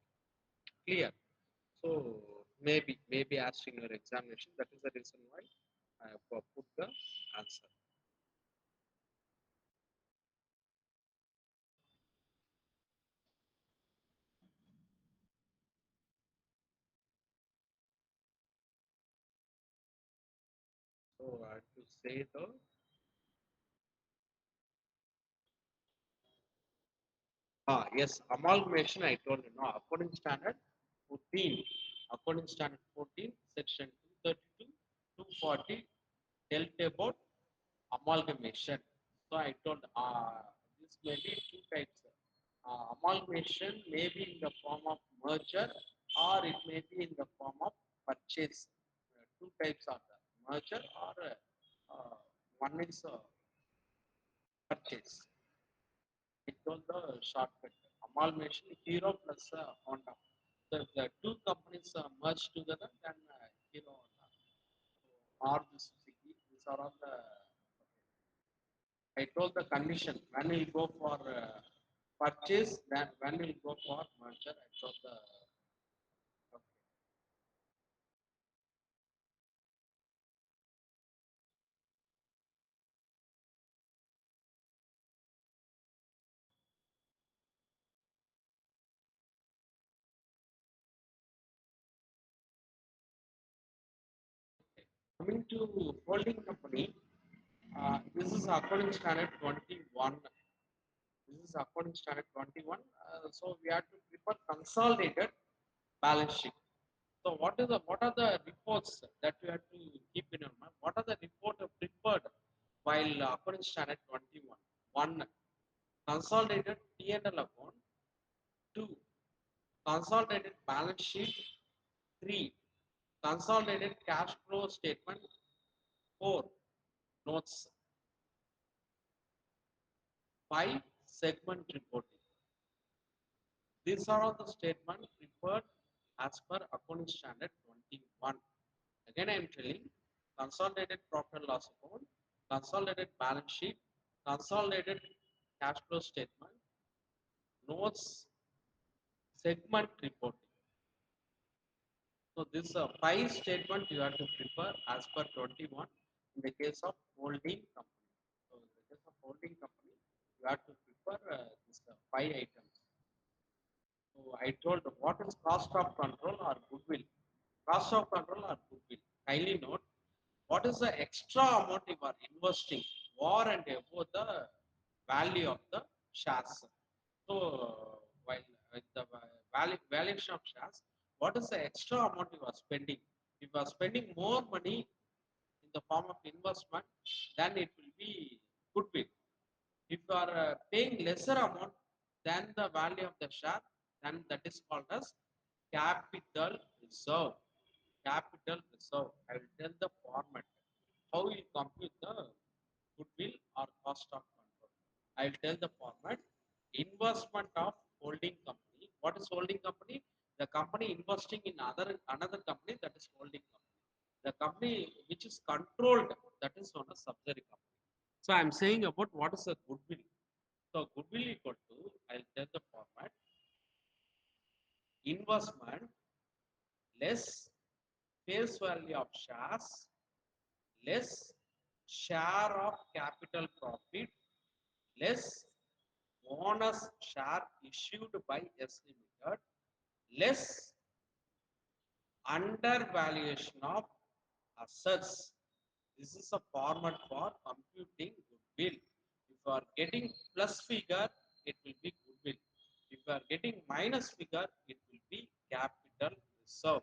S1: Clear? So maybe asked in your examination. That is the reason why I have put the answer. So I have to say the yes, amalgamation. I told you no. According standard 14, according standard 14, section 232, 240, dealt about amalgamation. So I told this may be two types. Amalgamation may be in the form of merger or it may be in the form of purchase. Two types are there, merger or one is purchase. It was the shortcut. Amalgamation Hero plus Honda. So if the two companies merged together, then Hero or the Suzuki. These are all the. I told the condition when we go for purchase, then when we go for merger. I told the. Okay. Coming to holding company, this is according standard 21. This is according standard 21. So we have to prepare consolidated balance sheet. So what are the reports that you have to keep in your mind? What are the reports prepared while according standard 21? One, consolidated P&L account. Two, consolidated balance sheet. Three, consolidated cash flow statement. Four, notes. Five, segment reporting. These are all the statements prepared as per accounting standard 21. Again, I am telling consolidated profit and loss account, consolidated balance sheet, consolidated cash flow statement, notes, segment reporting. So this five statement you have to prepare as per 21 in the case of holding company. So in the case of holding company, you have to prepare this five items. So I told what is cost of control or goodwill. Cost of control or goodwill. Kindly note what is the extra amount you are investing over and above the value of the shares. So while the valuation of shares, what is the extra amount you are spending? If you are spending more money in the form of investment, then it will be goodwill. If you are paying lesser amount than the value of the share, then that is called as capital reserve. Capital reserve. I will tell the format. How you compute the goodwill or cost of control. I will tell the format. Investment of holding company. What is holding company? The company investing in another company, that is holding company. The company which is controlled, that is known as subsidiary company. So I am saying about what is the goodwill. So goodwill equal to, I'll tell the format, investment less face value of shares less share of capital profit less bonus share issued by S Limited less undervaluation of assets. This is a format for computing goodwill. If you are getting plus figure, it will be goodwill. If you are getting minus figure, it will be capital reserve.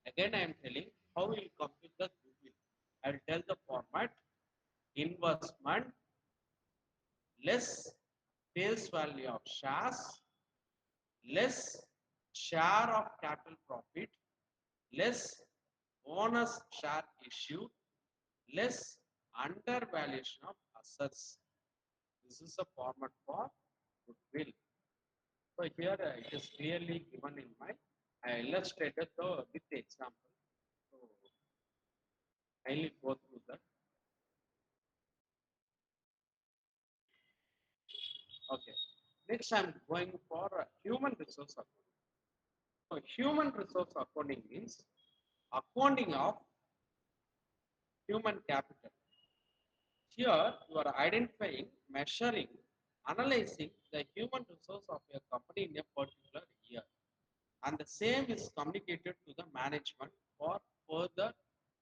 S1: Again, I am telling how we will compute the goodwill. I will tell the format investment less face value of shares less share of capital profit less bonus share issue less undervaluation of assets. This is a format for goodwill. So here it is clearly given in my, I illustrated with the example. So kindly go through that. Okay. Next I'm going for human resource accounting. So human resource accounting means accounting of human capital. Here you are identifying, measuring, analyzing the human resource of your company in a particular year. And the same is communicated to the management for further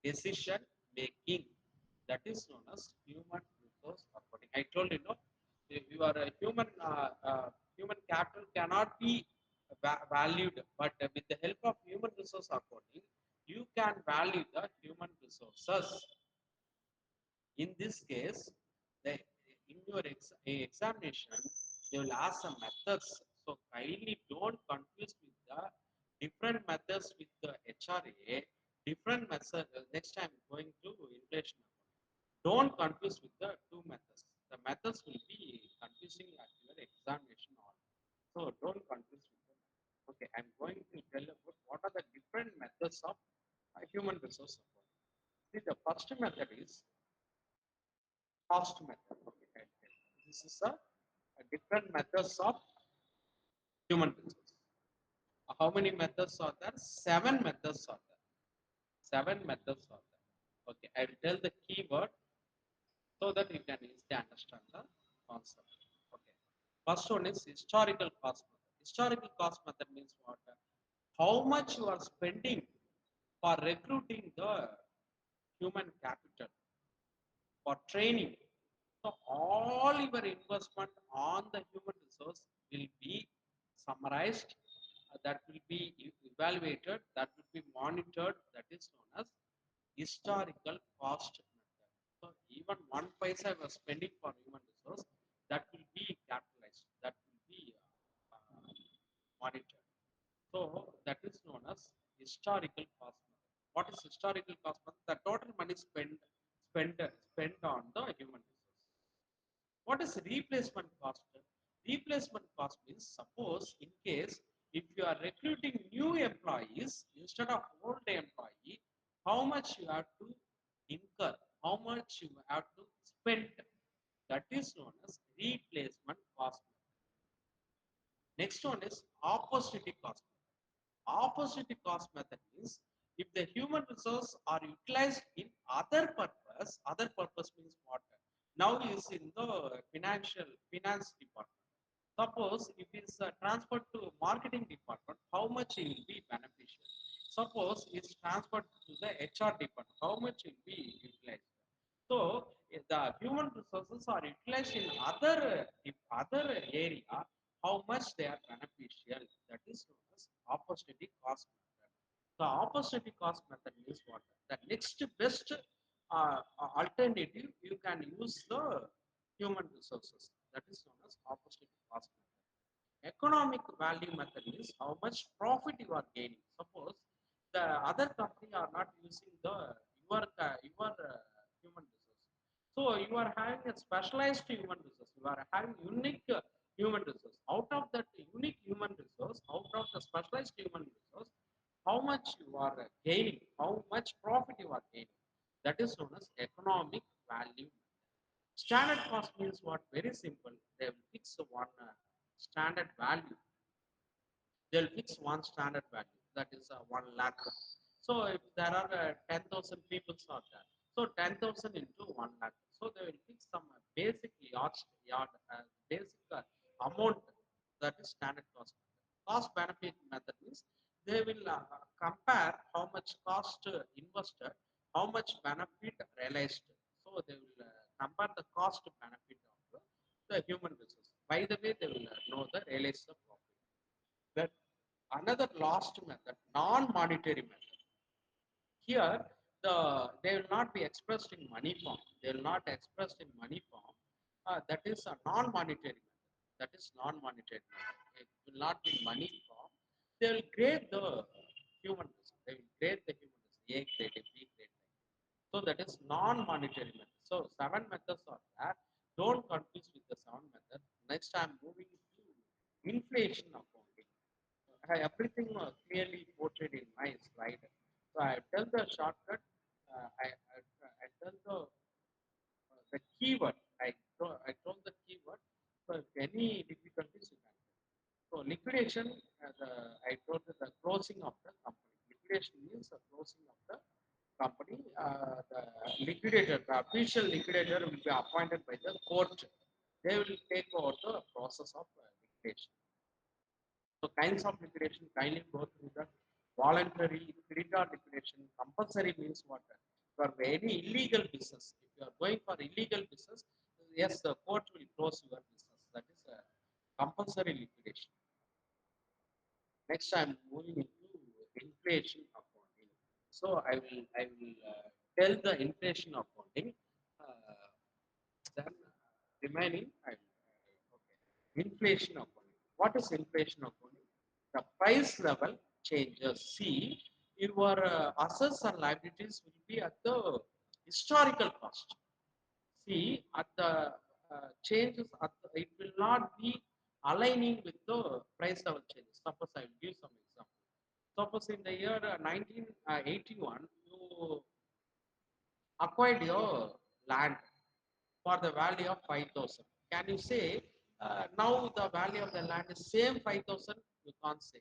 S1: decision making. That is known as human resource accounting. I told you, no, if you are a human capital cannot be valued, but with the help of human resource accounting, you can value the human resources. In this case, the, in your examination, they will ask some methods. So kindly don't confuse with the different methods with the HRA. Different methods. Next time going to inflation. Don't confuse with the two methods. The the methods will be confusing at your examination all. So don't confuse with them. Okay, I'm going to tell about what are the different methods of human resource support. See, the first method is cost method. Okay, this is a different methods of human resource. How many methods are there? Seven methods are there. Seven methods are there. Okay, I will tell the keyword so that you can easily understand the concept. Okay. First one is historical cost method. Historical cost method means what? How much you are spending for recruiting the human capital, for training. So all your investment on the human resource will be summarized, that will be evaluated, that will be monitored. That is known as historical cost method. So even one paisa I was spending for human resource, that will be capitalized, that will be monitored. So that is known as historical cost method. What is historical cost method? The total money spent on the human resource. What is replacement cost? Replacement cost means, suppose in case if you are recruiting new employees instead of old employee, how much you have to incur, how much you have to spend. That is known as replacement cost. Next one is opportunity cost. Opportunity cost method means, if the human resource are utilized in other purpose means what? Now is in the finance department. Suppose if it's transferred to marketing department, how much it will be beneficial? Suppose it's transferred to the HR department, how much it will be utilized? So the human resources are utilized in other area, how much they are beneficial. That is known as opportunity cost method. The opportunity cost method means what? The next best alternative, you can use the human resources. That is known as opportunity cost method. Economic value method is how much profit you are gaining. Suppose the other company are not using your human resource. So you are having a specialized human resource. You are having unique human resource. Out of that unique human resource, out of the specialized human resource, how much you are gaining, how much profit you are gaining. That is known as economic value. Standard cost means what? Very simple. They will fix one standard value. They'll fix one standard value, that is 1 lakh. So if there are 10,000 people out there, so 10,000 into 1 lakh. So they will fix some basic amount, that is standard cost method. Cost benefit method means, they will compare how much cost invested, how much benefit realized. So they will compare the cost benefit of the human resource. By the way, they will know the realized profit. That another last method, non-monetary method. Here, they will not be expressed in money form. They will not expressed in money form. That is a non-monetary method. That is non-monetary method. It will not be money form. They will grade the human resource. They will grade the human resource. A grade, B grade. So that is non-monetary method. So seven methods are there. Don't confuse with the seven method. Next, I am moving to inflation accounting. Everything was clearly portrayed in my slide. So I tell the shortcut. I tell the keyword. I told the keyword. So if any difficulties you can. So liquidation. I told the closing of the company. Liquidation means the closing of the company. The liquidator, the official liquidator, will be appointed by the court. They will take over the process of liquidation. So kinds of liquidation, kindly go through the voluntary, creditor liquidation. Compulsory means what? For any illegal business. If you are going for illegal business, yes, the court will close your business. That is a compulsory liquidation. Next, I'm moving into inflation accounting. So I will tell the inflation accounting. Then remaining, okay. Inflation accounting. What is inflation accounting? The price level changes. See, your assets and liabilities will be at the historical cost. See, at the changes, it will not be aligning with the price level changes. Suppose I will give some example. Suppose in the year 1981, you acquired your land for the value of 5,000. Can you say now the value of the land is same 5,000? You can't say.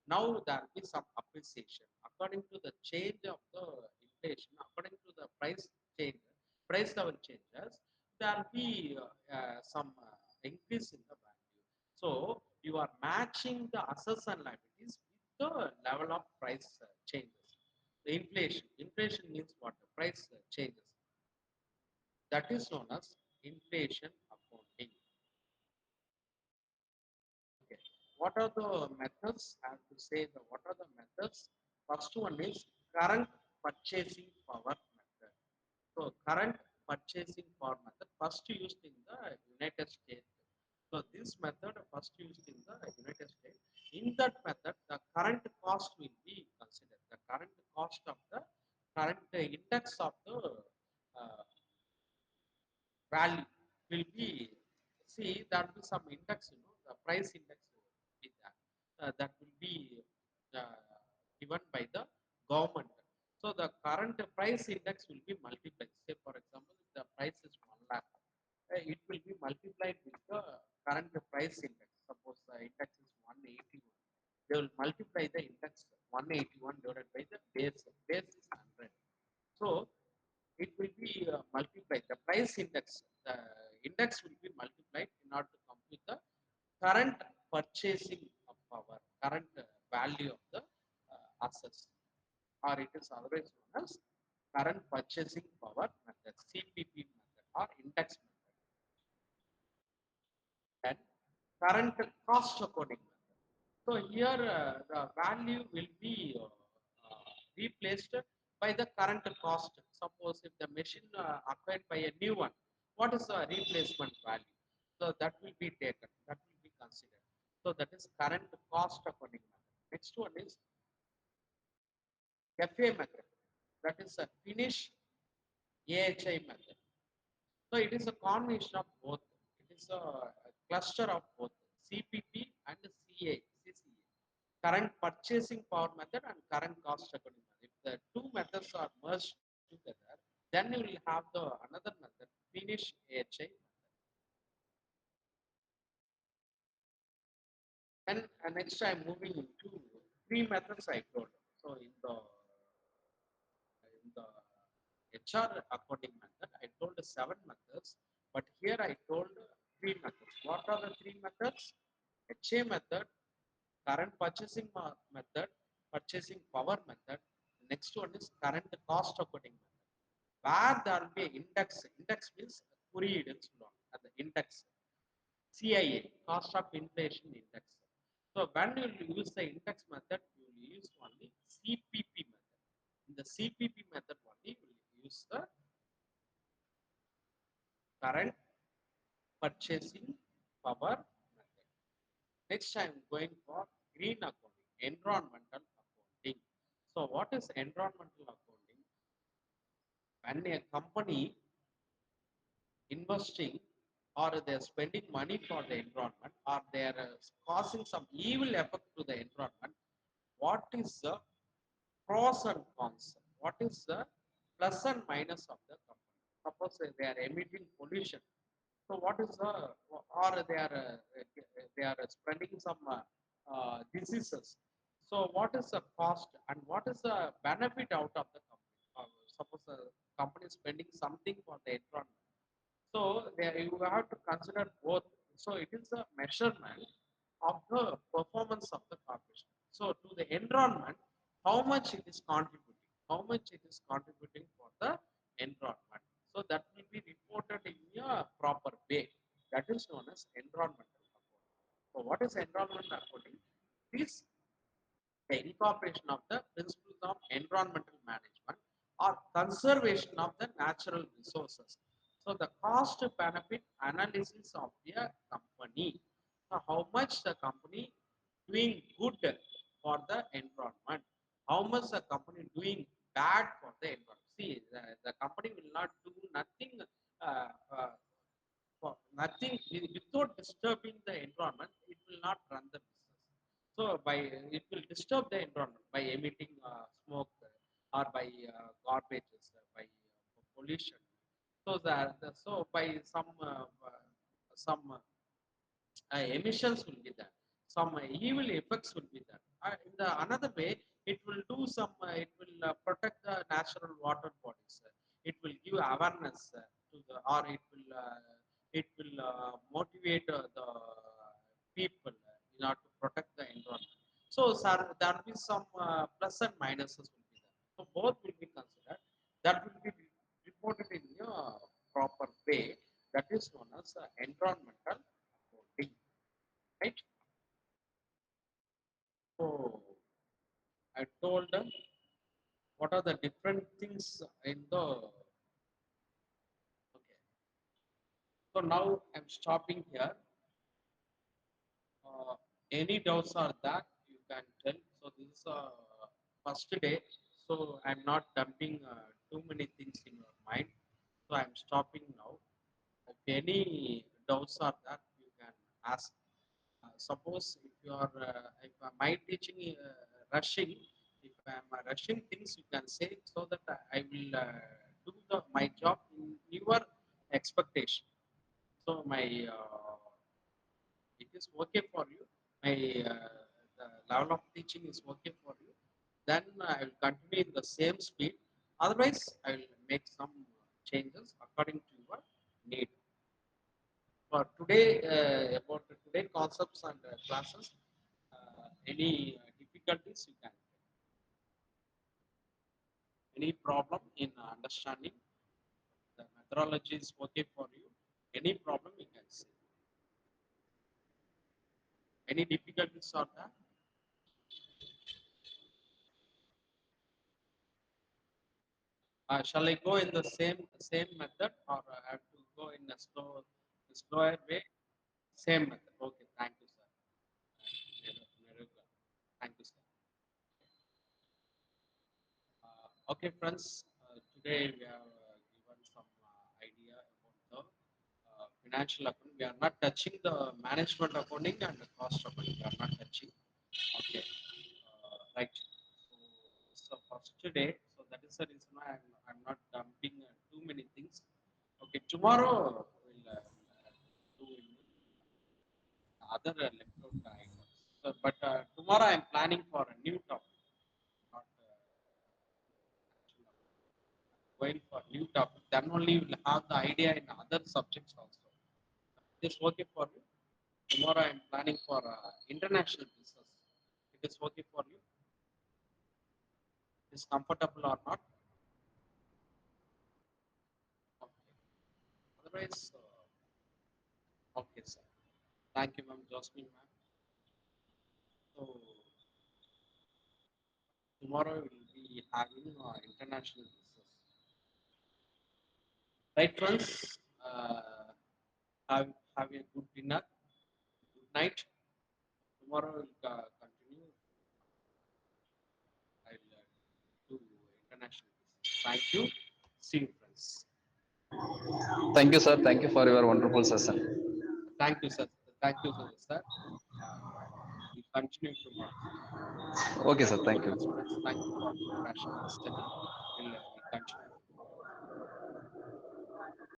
S1: Now there will be some appreciation according to the change of the inflation, according to the price change, price level changes. There will be some increase in the value. So you are matching the assets and liabilities with the level of price changes. The inflation. Inflation means what? The price changes. That is known as inflation accounting. Okay. What are the methods? I have to say the what are the methods? First one is current purchasing power method. So current purchasing power method first used in the United States. So this method first used in the United States. In that method, the current cost will be considered. The current cost of the current index of the uh, value will be, see there will be some index, the price index will be that that will be uh, given by the government. So the current price index will be multiplied. Say for example, if the price is 1 lakh, it will be multiplied with the current price index. Suppose the index is 181, they will multiply the index 181 divided by the base is 100. So it will be multiplied. The price index, the index will be multiplied in order to compute the current purchasing of power, current value of the assets, or it is otherwise known as current purchasing power method, CPP method, or index method, and current cost accounting method. So here the value will be replaced by the current cost. Suppose if the machine acquired by a new one, what is the replacement value? So that will be taken, that will be considered. So that is current cost accounting method. Next one is FA method. That is a Finnish AHI method. So it is a combination of both. It is a cluster of both CPP and CCA. Current purchasing power method and current cost accounting method. If the two methods are merged together, then you will have the another method, Finnish AHI method. And next I'm moving into three methods I told. So in the HR accounting method, I told seven methods, but here I told three methods. What are the three methods? HA method, current purchasing method, purchasing power method. Next one is current cost accounting method. Where there will be index. Index means குறியீடுன்னு சொல்லுவாங்க. அந்த index. CIA, cost of inflation index. So when you use the index method, you will use only CPP method. In the CPP method only, you will use the current purchasing power method. Next, I am going for green accounting, environmental accounting. So what is environmental accounting? When a company investing or they're spending money for the environment or they're causing some evil effect to the environment, what is the pros and cons? What is the plus and minus of the company? Suppose they are emitting pollution. So what is the, or they are spreading some diseases. So what is the cost and what is the benefit out of the company? Suppose the company is spending something for the environment. So there you have to consider both. So it is a measurement of the performance of the corporation. So to the environment, how much it is contributing, how much it is contributing for the environment. So that will be reported in a proper way. That is known as environmental accounting. So what is environmental accounting? This the incorporation of the principles of environmental management or conservation of the natural resources. So the cost benefit analysis of a company. So how much the company doing good for the environment, how much the company doing bad for the environment. See, the company will not do nothing nothing without disturbing the environment, it will not run the business. So by it will disturb the environment by emitting smoke or by garbages, by pollution. So so by some emissions will be there. Some evil effects will be there. In the another way, it will do some. It will protect the natural water bodies. It will give awareness to the, or it will motivate the people in order to protect the environment. So, sir, there will be some plus and minuses will be there. So both will be considered. That will be reported in a proper way. That is known as environmental reporting, right? So I told them what are the different things in the. Okay. So now I'm stopping here. Uh, any doubts are that you can tell. So this is first day. So I'm not dumping too many things in your mind. So I'm stopping now. If any doubts are that you can ask. Suppose if you are if my teaching rushing, if I am rushing things, you can say so that I will do my job in your expectation. So my it is okay for you. My the level of teaching is okay for you. Then I will continue in the same speed. Otherwise, I will make some changes according to your need. For today, about today concepts and classes, any difficulties you can, any problem in understanding the methodology is okay for you. Any problem you can say. Any difficulties are there? Shall I go in the same method, or I have to go in a slower way? Same method. Okay, thank you, sir. Thank you, sir. Okay, friends. Today we have given some idea about the financial accounting. We are not touching the management accounting and the cost accounting. We are not touching. Okay, right. So first today, so that is the reason why I'm not dumping too many things. Okay, tomorrow we'll do in other leftover items. So, but tomorrow I'm planning for a new topic, not actual going for new topic. Then only we'll have the idea in other subjects also. It is okay for you. Tomorrow I'm planning for international business. It is okay for you. Is comfortable or not? Okay. Otherwise, okay, sir. Thank you, ma'am. Josephine, ma'am. So tomorrow we'll be having international business. Right, friends? Have a good dinner. Good night. Tomorrow we'll continue. I'll do international business. Thank you. See you, friends.
S3: Thank you, sir. Thank you for your wonderful session.
S1: Thank you, sir. Thank you, sir. Uh, we continue tomorrow.
S3: Okay,
S1: Thank
S3: sir.
S1: you
S3: Thank
S1: very much,
S3: you.
S1: friends. Thank you for your passion and study. We continue.